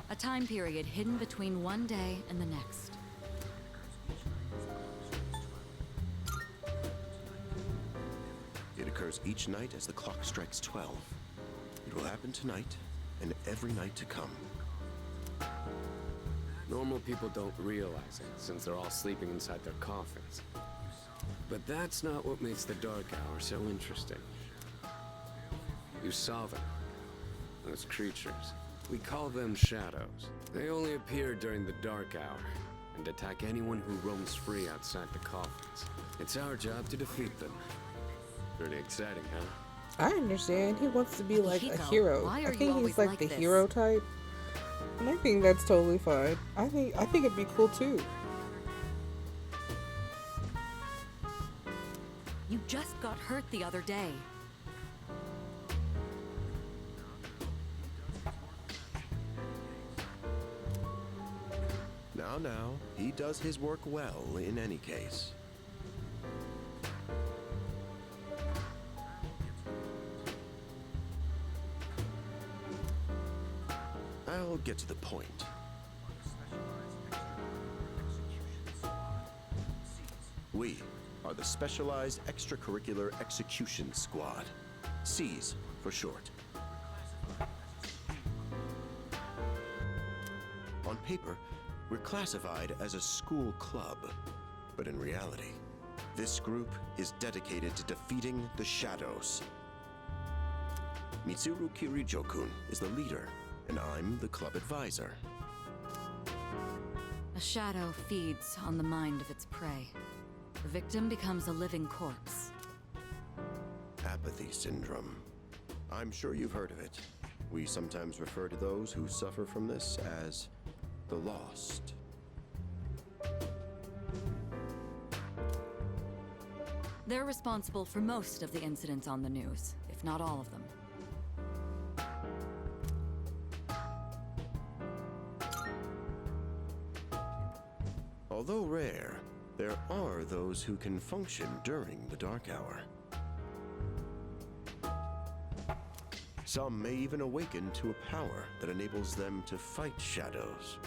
A time period hidden between one day and the next. It occurs each night as the clock strikes 12. It will happen tonight and every night to come. Normal people don't realize it, since they're all sleeping inside their coffins. But that's not what makes the Dark Hour so interesting. You saw them. Those creatures. We call them shadows. They only appear during the dark hour and attack anyone who roams free outside the coffins. It's our job to defeat them. Pretty exciting, huh? I understand. He wants to be like a Hiko, hero. why are I you think always he's like like the this? hero type. And I think that's totally fine. I think it'd be cool too. You just got hurt the other day. Now, he does his work well in any case. I'll get to the point. We are the Specialized Extracurricular Execution Squad. SEAS for short. On paper, we're classified as a school club, but in reality, this group is dedicated to defeating the shadows. Mitsuru Kirijo-kun is the leader, and I'm the club advisor. A shadow feeds on the mind of its prey. The victim becomes a living corpse. Apathy syndrome. I'm sure you've heard of it. We sometimes refer to those who suffer from this as the lost. They're responsible for most of the incidents on the news, if not all of them. Although rare, there are those who can function during the dark hour. Some may even awaken to a power that enables them to fight shadows.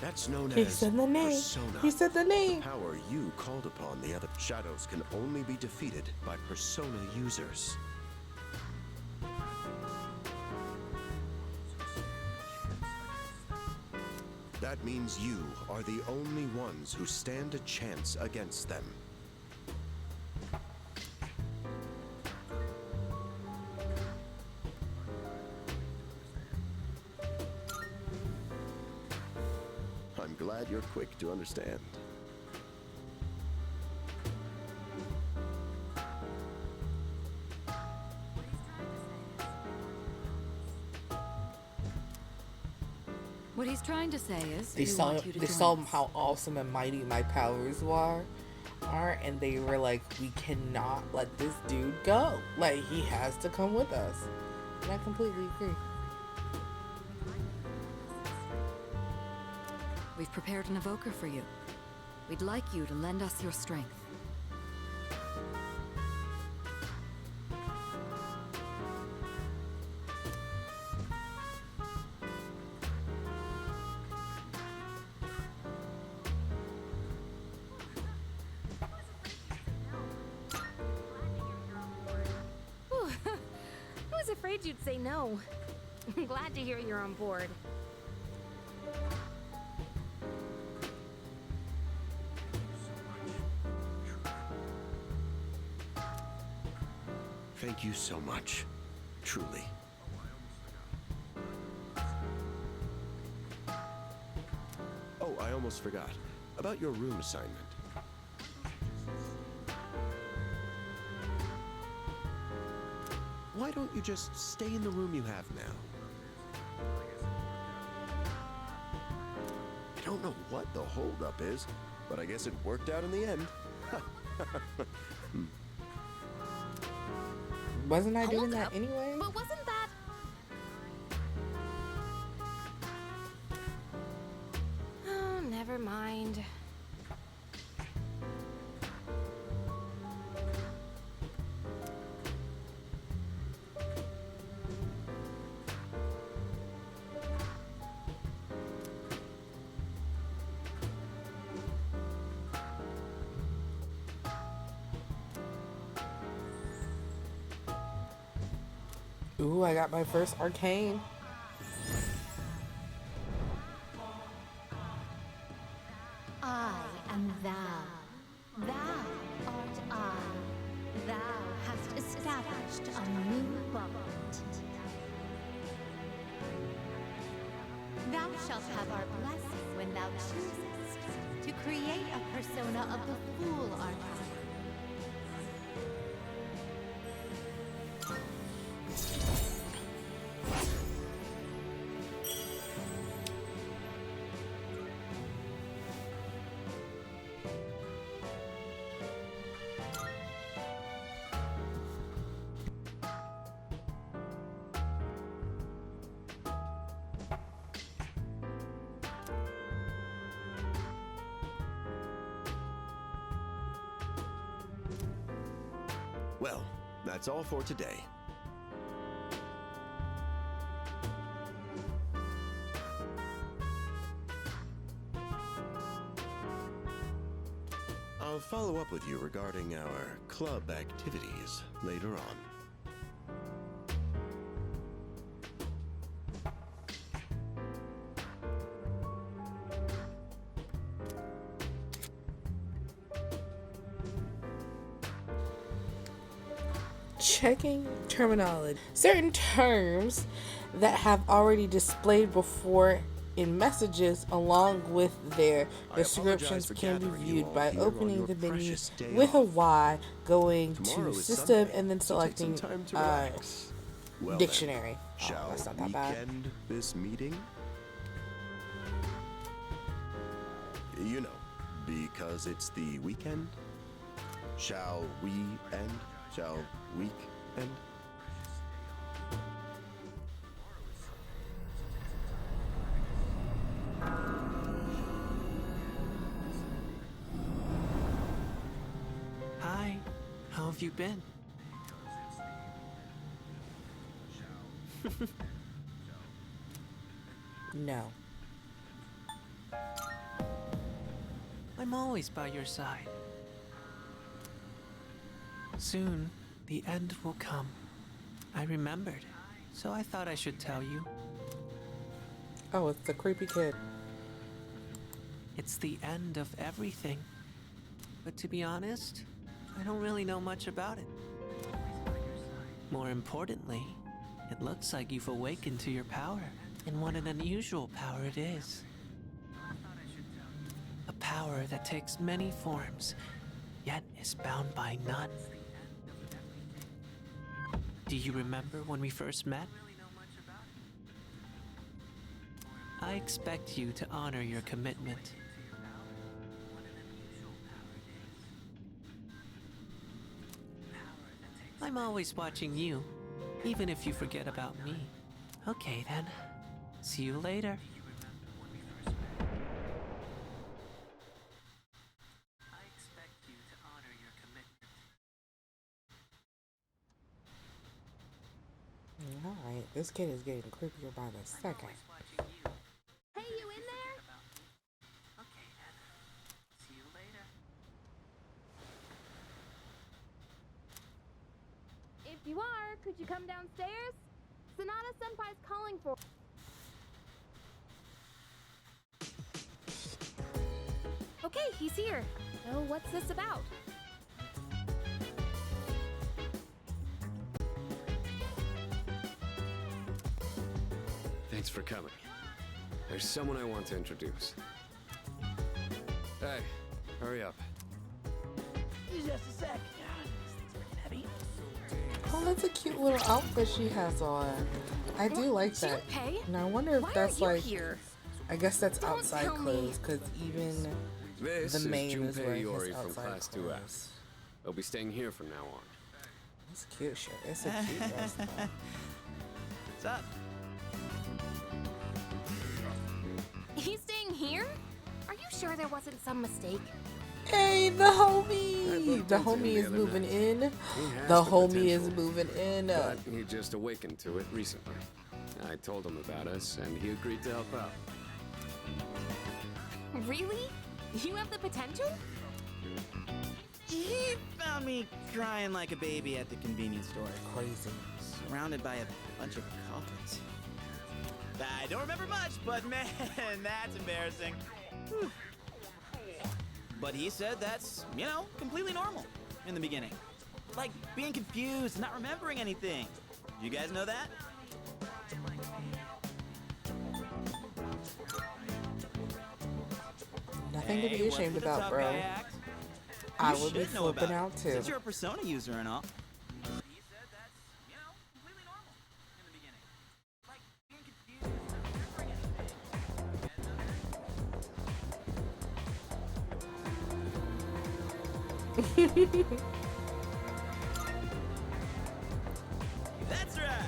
That's known He as said the name. PersonA. He said the name. The power you called upon the other shadows can only be defeated by PersonA users. That means you are the only ones who stand a chance against them. I'm glad you're quick to understand. What he's trying to say is, They we saw want you to they join saw us. how awesome and mighty my powers are, and they were like, we cannot let this dude go. Like, he has to come with us. And I completely agree. We've prepared an evoker for you. We'd like you to lend us your strength. Whew. I was afraid you'd say no. I'm glad to hear you're on board. Thank you so much. Truly. Oh, I almost forgot. About your room assignment. Why don't you just stay in the room you have now? I don't know what the holdup is, but I guess it worked out in the end. Wasn't I doing Hold that up. anyway? But wasn't that... Oh, never mind. Ooh, I got my first arcane. I am thou. Thou art I. Thou hast established a new bond. Thou shalt have our blessing when thou choosest to create a persona of the Fool archetype. Well, that's all for today. I'll follow up with you regarding our club activities later on. Checking terminology. Certain terms that have already displayed before in messages along with their descriptions can be viewed by opening the menu with a Y, going to system, and then selecting Well dictionary. Then, shall that's not that we bad. end this meeting? You know, because it's the weekend. Shall we end? Shall week end? Hi, how have you been? No. I'm always by your side. Soon, the end will come. I remembered, so I thought I should tell you. Oh, it's the creepy kid. It's the end of everything. But to be honest, I don't really know much about it. More importantly, it looks like you've awakened to your power. And what an unusual power it is. A power that takes many forms, yet is bound by none. Do you remember when we first met? I expect you to honor your commitment. I'm always watching you, even if you forget about me. Okay then, see you later. Alright, this kid is getting creepier by the second. Hey, you in there? If you are, could you come downstairs? Sonata Senpai's calling for. Okay, he's here. So what's this about? Thanks for coming. There's someone I want to introduce. Hey, hurry up. Just a sec. It's heavy. Oh, that's a cute little outfit she has on. I do like that. Now I wonder if that's like, I guess that's outside clothes, because even This the is main is Junpei wearing Iori his from outside Class clothes. 2F. They'll be staying here from now on. It's cute shit. It's a cute dress. though. What's up? He's staying here? Are you sure there wasn't some mistake? Hey, the homie! The homie is moving in. The homie is moving in. But he just awakened to it recently. I told him about us, and he agreed to help out. Really? You have the potential? He found me crying like a baby at the convenience store. Crazy. Surrounded by a bunch of culprits. I don't remember much, but man, that's embarrassing. Whew. But he said that's, completely normal in the beginning. Like being confused, not remembering anything. You guys know that? Nothing to be ashamed what's the about, tough bro. guy act? I You would be should know about flipping it, out too. Since you're a Persona user and all. That's right.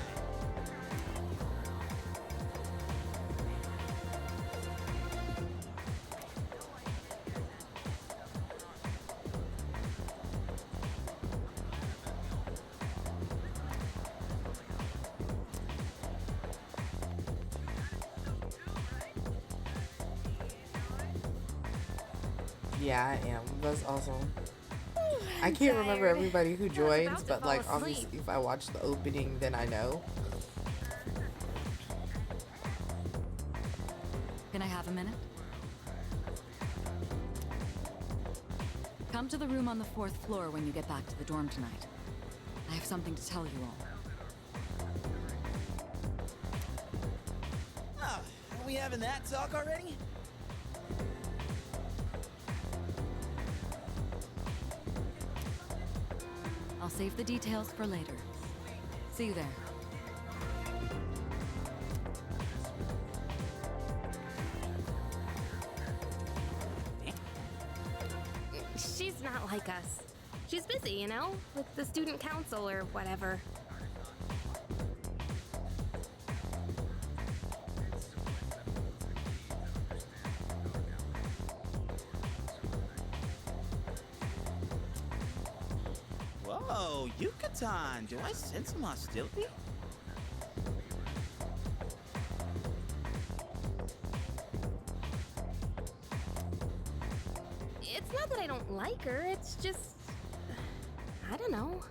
Yeah, I am. That's awesome. I can't remember everybody who joins, but like obviously if I watch the opening, then I know. Can I have a minute? Come to the room on the 4th floor when you get back to the dorm tonight. I have something to tell you all. Oh, are we having that talk already? I'll save the details for later. See you there. She's not like us. She's busy, you know? With the student council or whatever. Whoa, Yucatan! Do I sense some hostility? It's not that I don't like her, it's just... I don't know.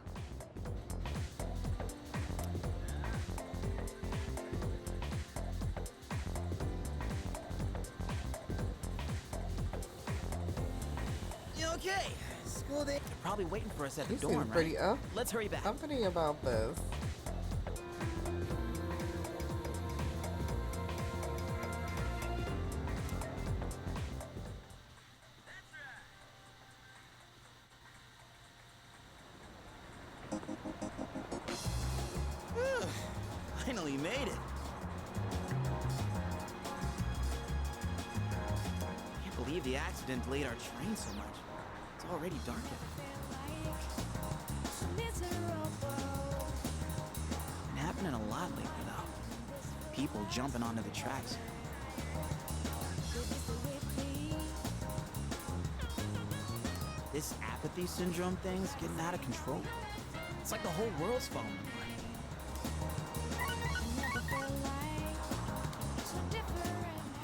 Okay, school day. They're probably waiting for us at the You dorm, seem right? pretty Let's hurry back. uppity about this. Finally made it. Can't believe the accident delayed our train so much. It's already dark out. Been happening a lot lately, though. People jumping onto the tracks. This apathy syndrome thing's getting out of control. It's like the whole world's falling apart.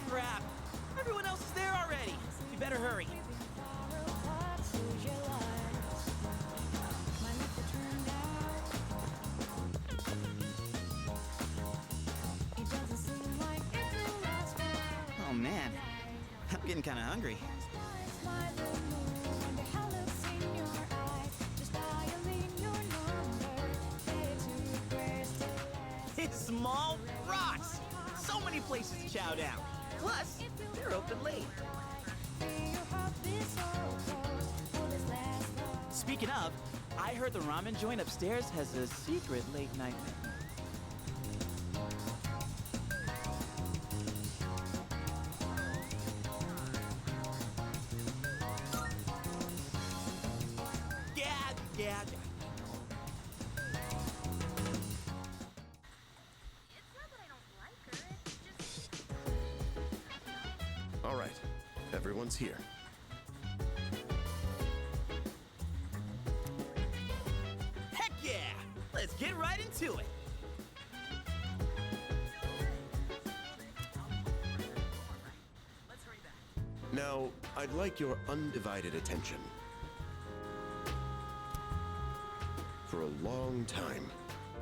Crap! Everyone else is there already! You better hurry. Oh man, I'm getting kinda hungry. It's small rocks! So many places to chow down. Plus, they're open late. Speaking of, I heard the ramen joint upstairs has a secret late night menu. Yeah. All right, everyone's here. Heck yeah! Let's get right into it. Now, I'd like your undivided attention. For a long time,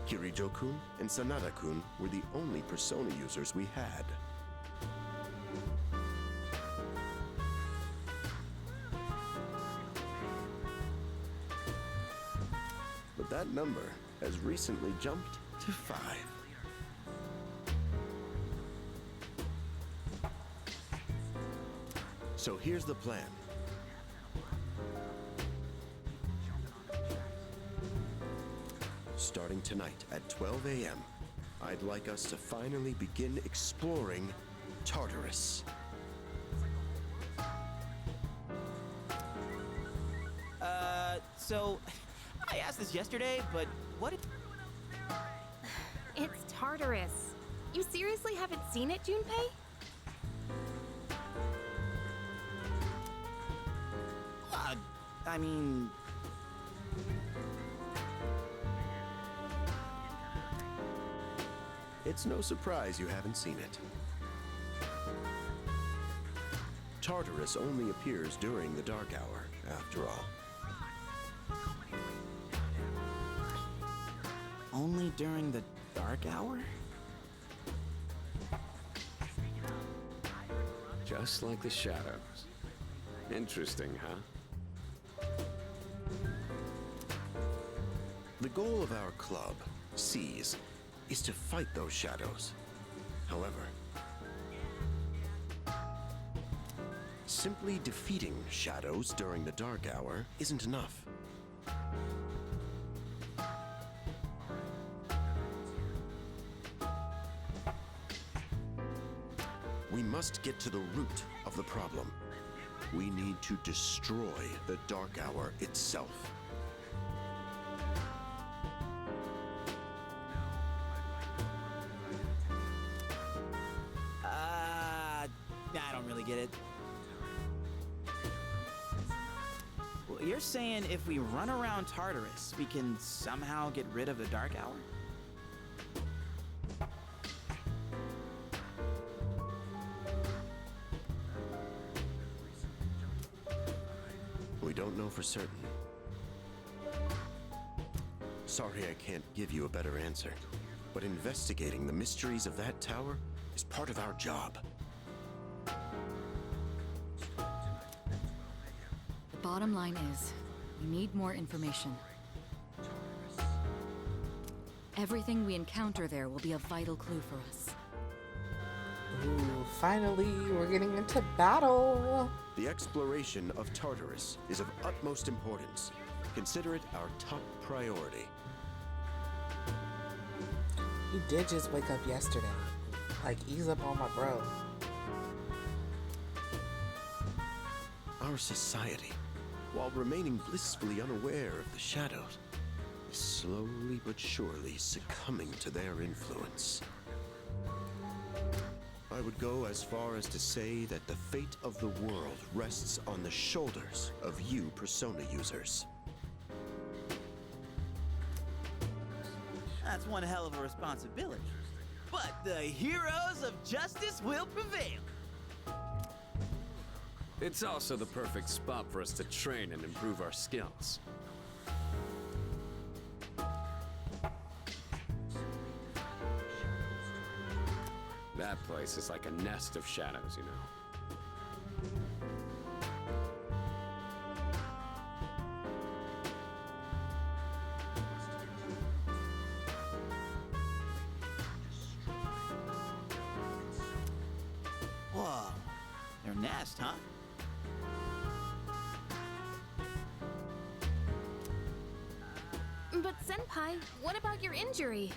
Kirijo-kun and Sanada-kun were the only Persona users we had. But that number has recently jumped to 5. So here's the plan. Starting tonight at 12 a.m., I'd like us to finally begin exploring Tartarus. So, I asked this yesterday, but what? It's Tartarus. You seriously haven't seen it, Junpei? I mean... It's no surprise you haven't seen it. Tartarus only appears during the dark hour, after all. Only during the dark hour? Just like the shadows. Interesting, huh? The goal of our club, Seize, is to fight those shadows. However, simply defeating shadows during the dark hour isn't enough. We must get to the root of the problem. We need to destroy the dark hour itself. I don't really get it. Well, you're saying if we run around Tartarus, we can somehow get rid of the dark hour? We don't know for certain. Sorry I can't give you a better answer, but investigating the mysteries of that tower is part of our job. The bottom line is, we need more information. Everything we encounter there will be a vital clue for us. Ooh, finally, we're getting into battle. The exploration of Tartarus is of utmost importance. Consider it our top priority. You did just wake up yesterday. Like, ease up on my bro. Our society, while remaining blissfully unaware of the shadows, is slowly but surely succumbing to their influence. I would go as far as to say that the fate of the world rests on the shoulders of you Persona users. That's one hell of a responsibility. But the heroes of justice will prevail. It's also the perfect spot for us to train and improve our skills. That place is like a nest of shadows, you know. Whoa, their nest, huh? But Senpai, what about your injury?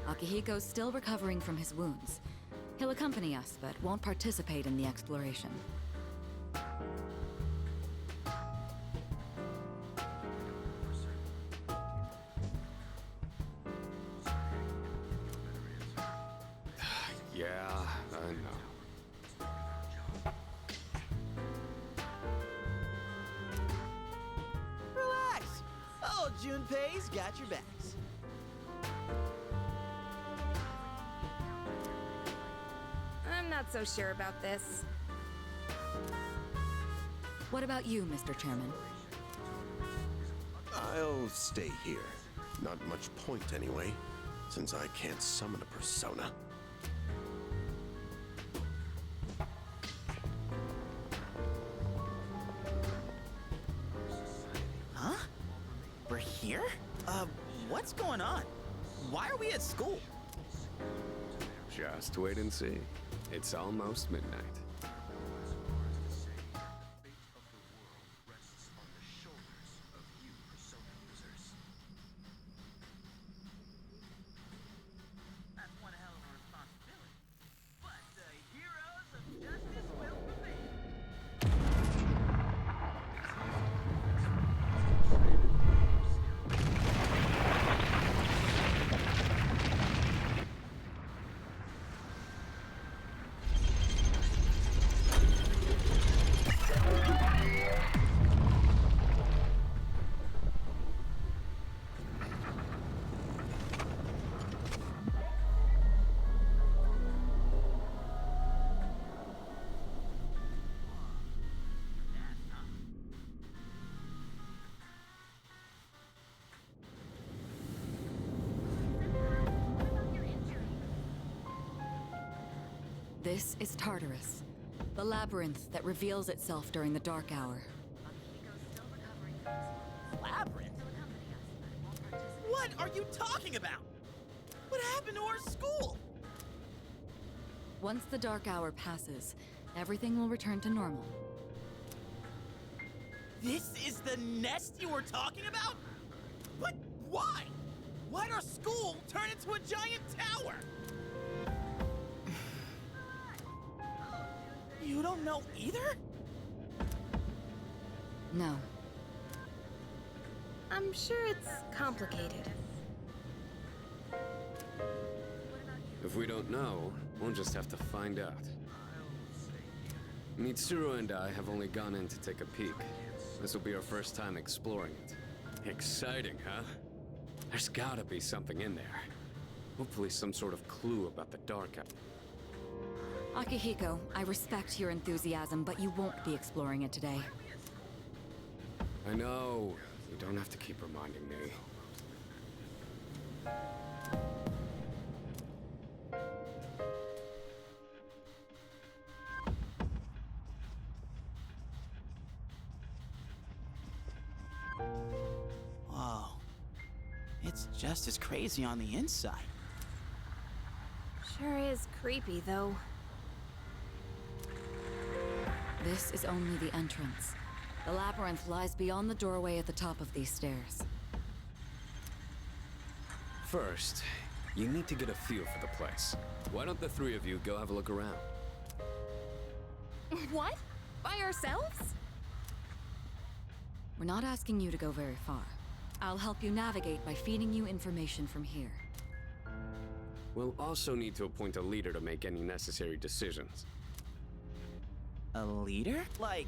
Akihiko's still recovering from his wounds. He'll accompany us, but won't participate in the exploration. Yeah, I know. Relax. Oh, Junpei's got your backs. I'm not so sure about this. What about you, Mr. Chairman? I'll stay here. Not much point anyway, since I can't summon a persona. here? What's going on? Why are we at school? Just wait and see. It's almost midnight. This is Tartarus, the labyrinth that reveals itself during the dark hour. Labyrinth? What are you talking about? What happened to our school? Once the dark hour passes, everything will return to normal. This is the nest you were talking about? But why? Why'd our school turn into a giant tower? You don't know either? No. I'm sure it's complicated. If we don't know, we'll just have to find out. Mitsuru and I have only gone in to take a peek. This will be our first time exploring it. Exciting, huh? There's gotta be something in there. Hopefully some sort of clue about the dark hour. Akihiko, I respect your enthusiasm, but you won't be exploring it today. I know. You don't have to keep reminding me. Whoa. It's just as crazy on the inside. Sure is creepy, though. This is only the entrance. The labyrinth lies beyond the doorway at the top of these stairs. First, you need to get a feel for the place. Why don't the three of you go have a look around? What? By ourselves? We're not asking you to go very far. I'll help you navigate by feeding you information from here. We'll also need to appoint a leader to make any necessary decisions. A leader? Like,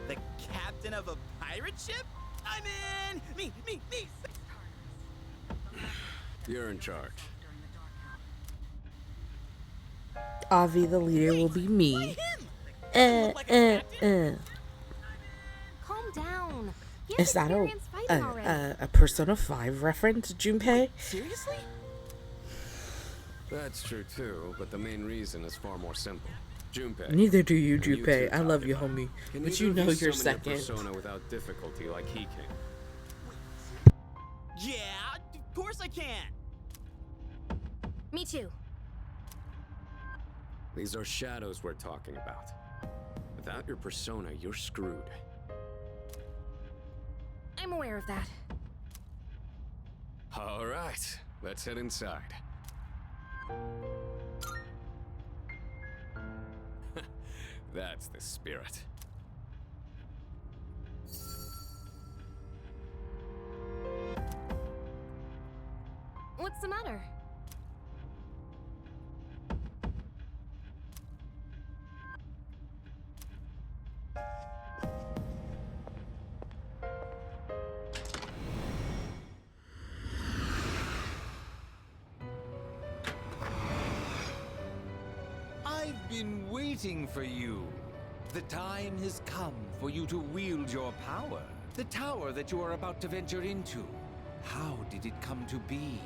the captain of a pirate ship? I'm in! Me! You're in charge. Avi, the leader, will be me. Calm down. He has Is that experience fighting already. a Persona 5 reference, Junpei? Seriously? That's true too, but the main reason is far more simple. Junpei. Neither do you, can Junpei. two I love talk you, about it? homie. Can But either you of know you're summon your second. persona without difficulty like he can? Yeah, of course I can! Me too. These are shadows we're talking about. Without your persona, you're screwed. I'm aware of that. All right, let's head inside. That's the spirit. What's the matter? I've been waiting for you. The time has come for you to wield your power. The tower that you are about to venture into. How did it come to be?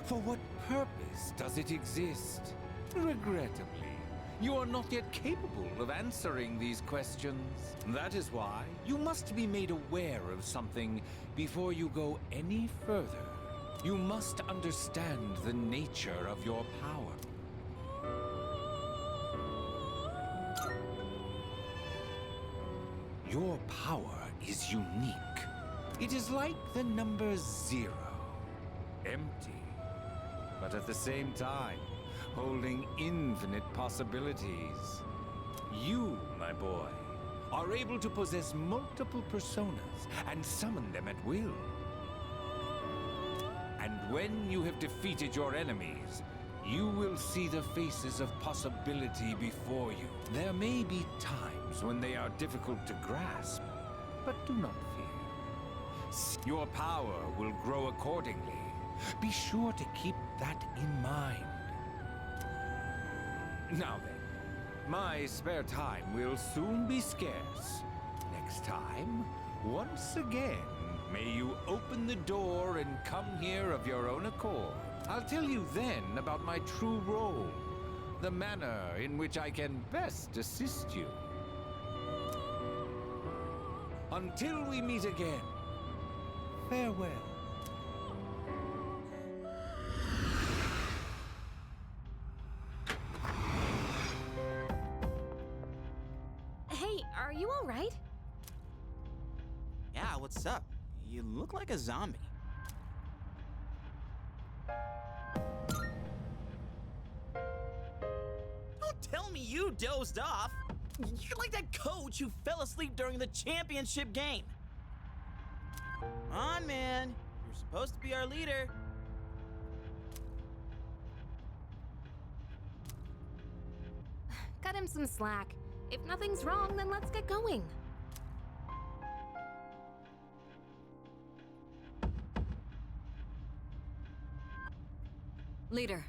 For what purpose does it exist? Regrettably, You are not yet capable of answering these questions. That is why you must be made aware of something before you go any further. You must understand the nature of your power. Your power is unique. It is like the number 0. Empty, but at the same time, holding infinite possibilities. You, my boy, are able to possess multiple personas and summon them at will. And when you have defeated your enemies, you will see the faces of possibility before you. There may be times when they are difficult to grasp, but do not fear. Your power will grow accordingly. Be sure to keep that in mind. Now then, my spare time will soon be scarce. Next time, once again, may you open the door and come here of your own accord. I'll tell you then about my true role, the manner in which I can best assist you. Until we meet again, farewell. Hey, are you all right? Yeah, what's up? You look like a zombie. Don't tell me you dozed off. You're like that coach who fell asleep during the championship game. Come on, man. You're supposed to be our leader. Cut him some slack. If nothing's wrong, then let's get going. Leader.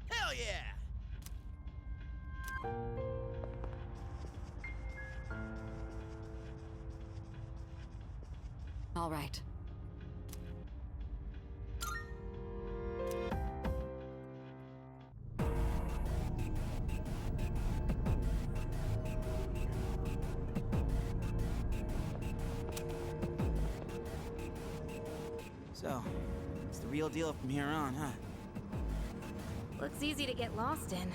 Hell yeah! All right. So, it's the real deal from here on, huh? Looks easy to get lost in.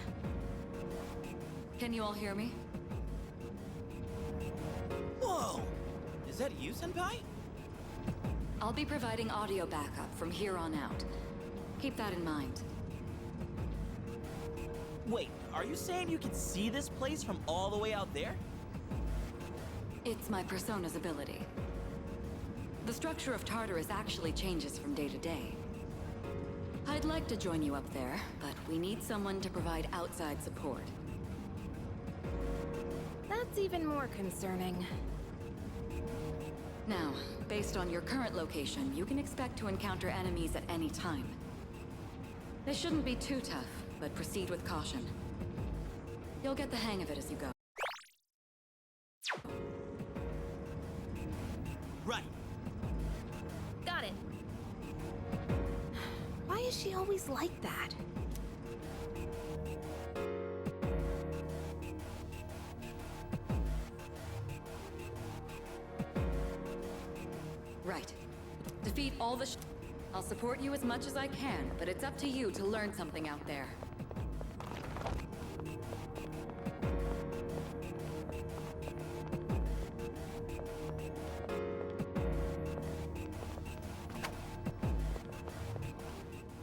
Can you all hear me? Whoa! Is that you, Senpai? I'll be providing audio backup from here on out. Keep that in mind. Wait, are you saying you can see this place from all the way out there? It's my persona's ability. The structure of Tartarus actually changes from day to day. I'd like to join you up there, but we need someone to provide outside support. That's even more concerning. Now, based on your current location, you can expect to encounter enemies at any time. They shouldn't be too tough, but proceed with caution. You'll get the hang of it as you go. Right. Got it. Why is she always like that? Right. Defeat all the I'll support you as much as I can, but it's up to you to learn something out there.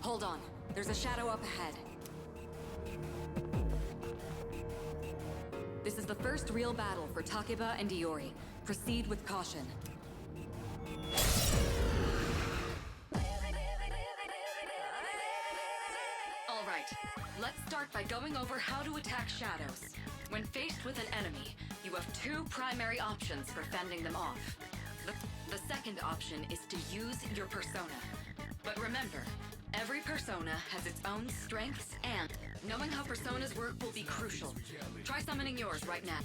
Hold on. There's a shadow up ahead. This is the first real battle for Takeba and Iori. Proceed with caution. All right, let's start by going over how to attack shadows. When faced with an enemy, you have two primary options for fending them off. The second option is to use your persona. But remember, every persona has its own strengths, and knowing how personas work will be crucial. Try summoning yours right now.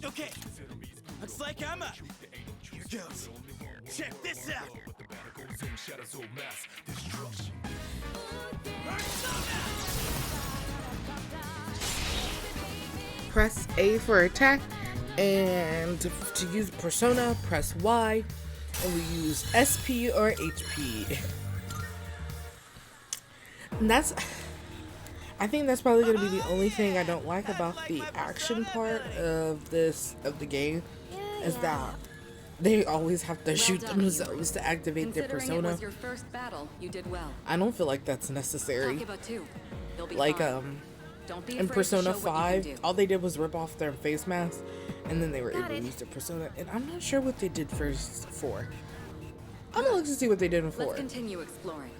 Okay, looks like I'm up. Here goes. Check this out. Press A for attack, and to use persona, press Y, and we use SP or HP. And I think that's probably going to be the only thing I don't like about the action part of the game, is that they always have to shoot themselves to activate their persona. Considering it was your first battle, you did well. I don't feel like that's necessary. Talk about two. You'll be Like fine. Don't be in afraid to Persona show what you can 5, do. all they did was rip off their face mask, and then they were able Got to it. use their persona. And I'm not sure what they did for 4. I'm gonna look to see what they did in 4. Let's continue exploring.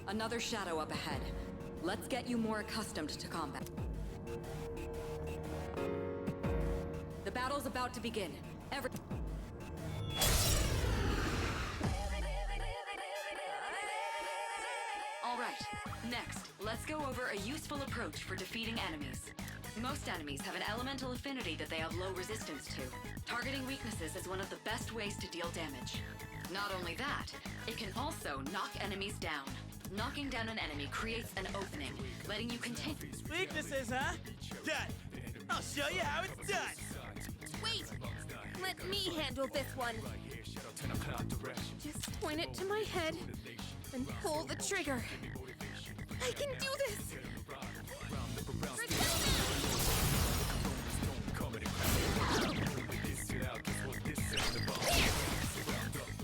Another shadow up ahead. Let's get you more accustomed to combat. The battle's about to begin. All right, next, let's go over a useful approach for defeating enemies. Most enemies have an elemental affinity that they have low resistance to. Targeting weaknesses is one of the best ways to deal damage. Not only that, it can also knock enemies down. Knocking down an enemy creates an opening, letting you continue. Weaknesses, huh? Done. I'll show you how it's done. Wait! Let me handle this one. Just point it to my head and pull the trigger. I can do this!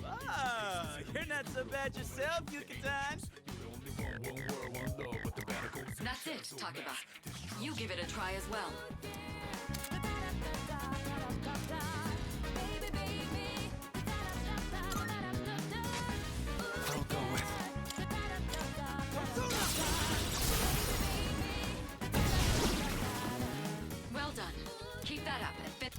Oh, you're not so bad yourself, Yucatan. That's it, Takeba. You give it a try as well. I'll go with. Well done. Keep that up and fit.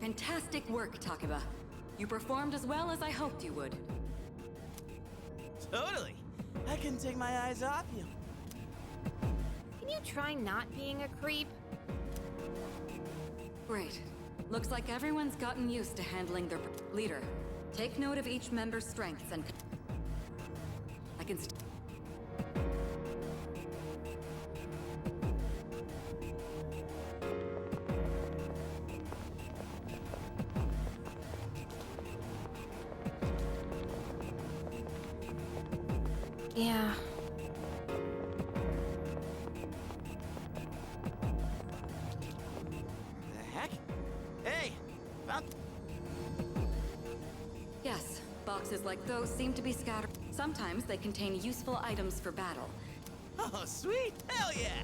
Fantastic work, Takeba. You performed as well as I hoped you would. Totally. I couldn't take my eyes off you. Can you try not being a creep? Great. Looks like everyone's gotten used to handling their leader. Take note of each member's strengths and I can Yeah. The heck? Hey, found. Yes, boxes like those seem to be scattered. Sometimes they contain useful items for battle. Oh, sweet! Hell yeah!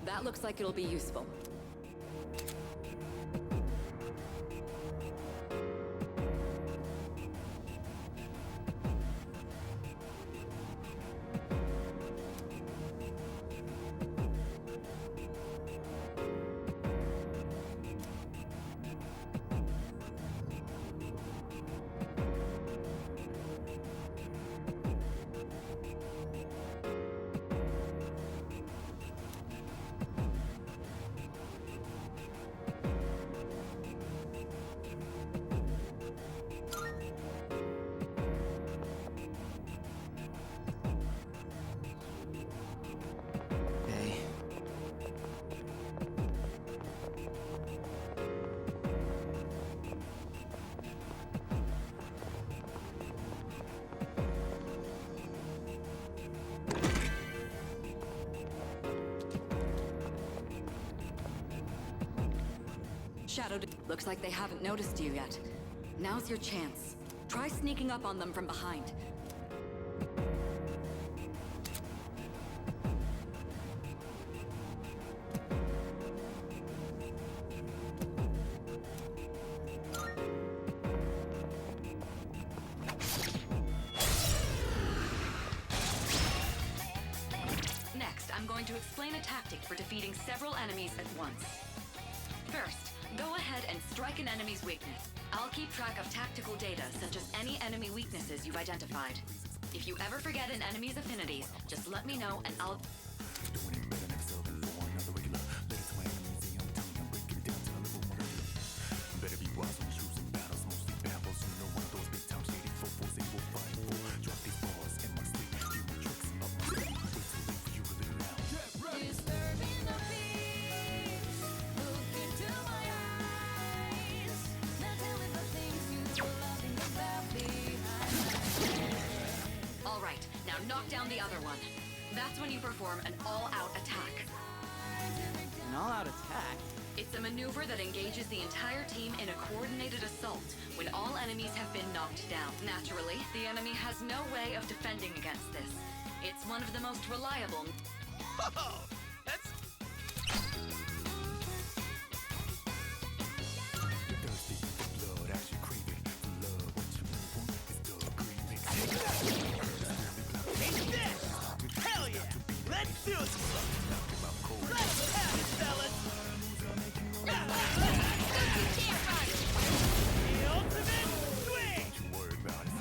That looks like it'll be useful. Looks like they haven't noticed you yet. Now's your chance. Try sneaking up on them from behind. Next, I'm going to explain a tactic for defeating several enemies at once. First, go ahead and strike an enemy's weakness. I'll keep track of tactical data, such as any enemy weaknesses you've identified. If you ever forget an enemy's affinities, just let me know and I'll... Alright, now knock down the other one. That's when you perform an all-out attack. An all-out attack? It's a maneuver that engages the entire team in a coordinated assault when all enemies have been knocked down. Naturally, the enemy has no way of defending against this. It's one of the most reliable... Whoa! That's... Hell yeah! Let's do this! Let's have it, fellas! The ultimate swing! Don't you worry about it.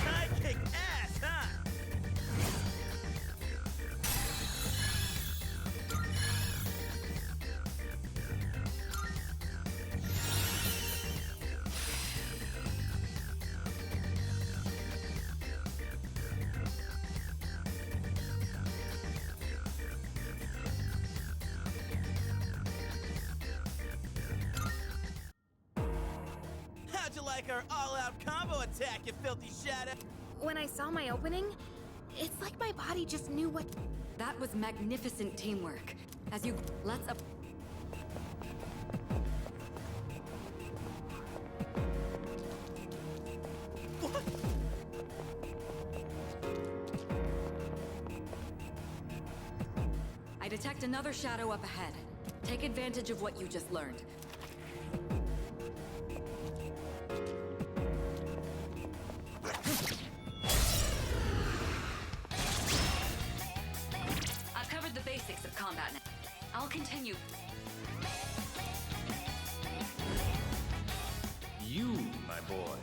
I kick ass, huh? How'd you like our all-out combo attack, you filthy shadow? When I saw my opening, it's like my body just knew what... That was magnificent teamwork. As you... Let's... I detect another shadow up ahead. Take advantage of what you just learned. I've covered the basics of combat now. I'll continue. You, my boy,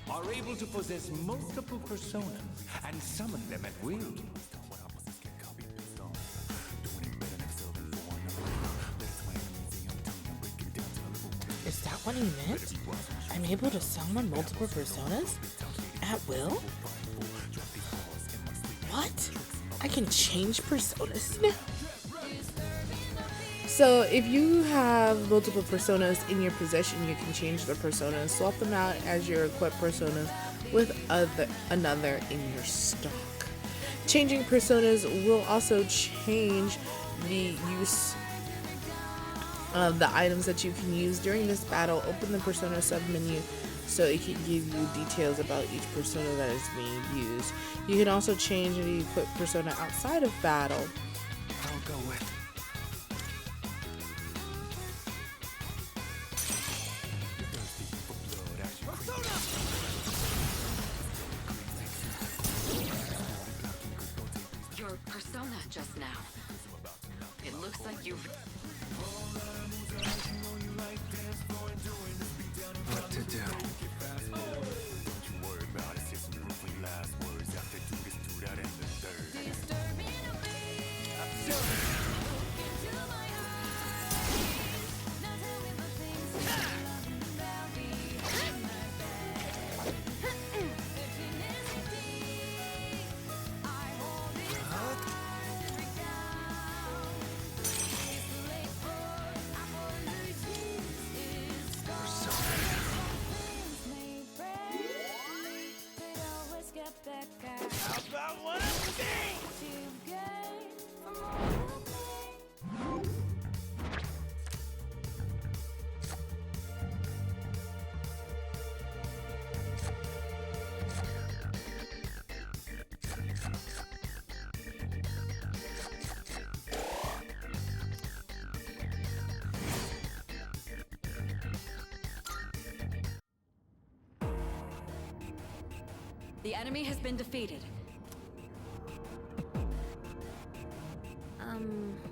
are able to possess multiple personas and summon them at will. Is that what he meant? I'm able to summon multiple personas? At will? What? I can change personas now? So if you have multiple personas in your possession, you can change the personas, swap them out as your equipped personas with another in your stock. Changing personas will also change the use of the items that you can use during this battle. Open the persona submenu so it can give you details about each persona that is being used. You can also change the equipped persona outside of battle. I'll go with. Your persona just now. It looks like you've... What to do? Don't you worry about it. Say some ruefully last words after do this, do that, and the third. How about one of these? The enemy has been defeated.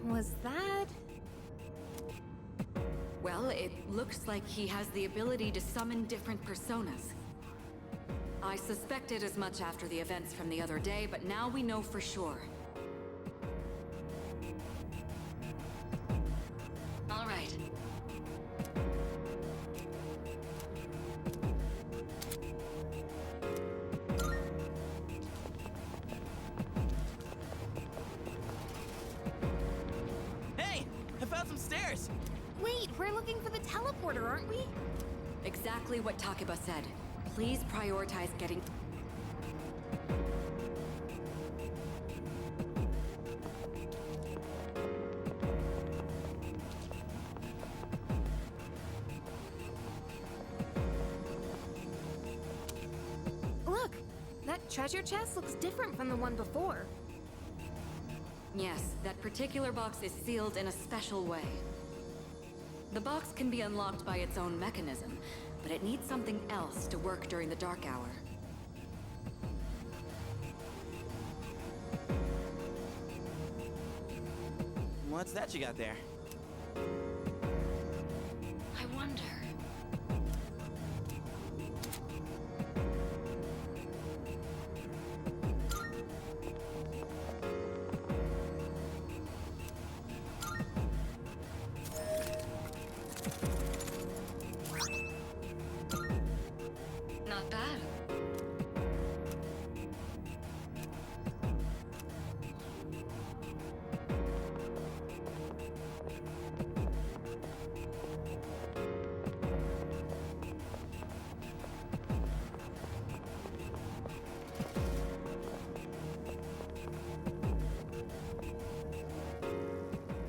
Was that? Well, it looks like he has the ability to summon different personas. I suspected as much after the events from the other day, but now we know for sure. All right. Hey, I found some stairs. Wait, we're looking for the teleporter, aren't we? Exactly what Takiba said. Please prioritize getting... Look, that treasure chest looks different from the one before. Yes, that particular box is sealed in a special way. The box can be unlocked by its own mechanism, but it needs something else to work during the dark hour. What's that you got there? I wonder... Not bad.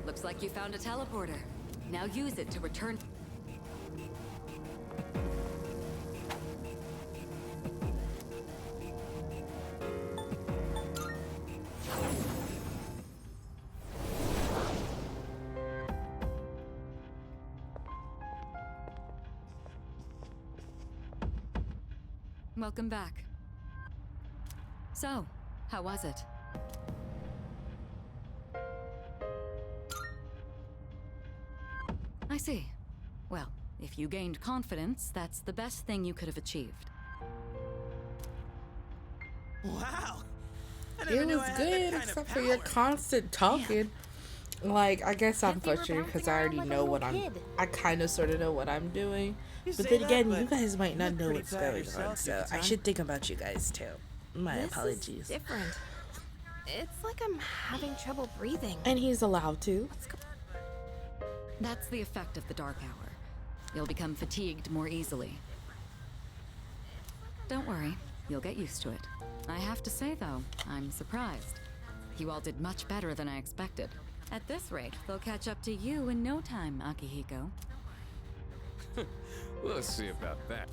Looks like you found a teleporter. Now use it to return... Welcome back. So, how was it? I see. Well, if you gained confidence, that's the best thing you could have achieved. Wow. It was good, except for your constant talking. Like, I guess I'm frustrated because I already know what I kind of sort of know what I'm doing. But then again, you guys might not know what's going on, so I should think about you guys too. My apologies. Is different. It's like I'm having trouble breathing. And he's allowed to. That's the effect of the dark hour. You'll become fatigued more easily. Don't worry, you'll get used to it. I have to say, though, I'm surprised. You all did much better than I expected. At this rate, they'll catch up to you in no time, Akihiko. We'll see about that.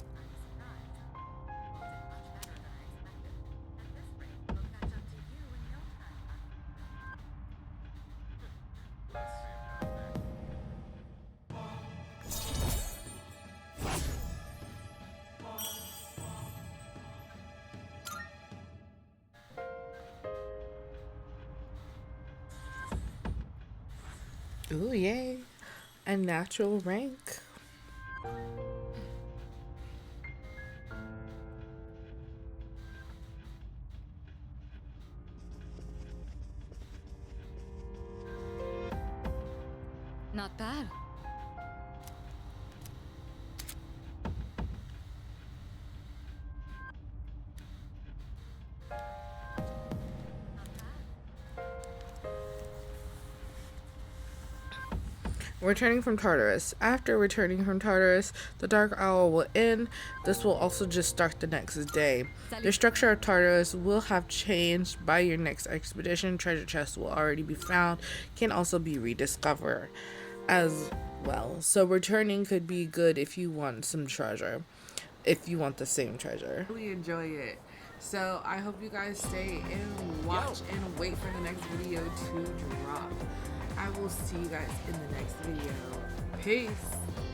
Ooh, yay. A natural rank. Not bad. Returning from Tartarus. After returning from Tartarus, the Dark Owl will end. This will also just start the next day. The structure of Tartarus will have changed by your next expedition. Treasure chests will already be found, can also be rediscovered as well. So returning could be good if you want some treasure, if you want the same treasure. Really enjoy it. So I hope you guys stay and watch and wait for the next video to drop. I will see you guys in the next video. Peace.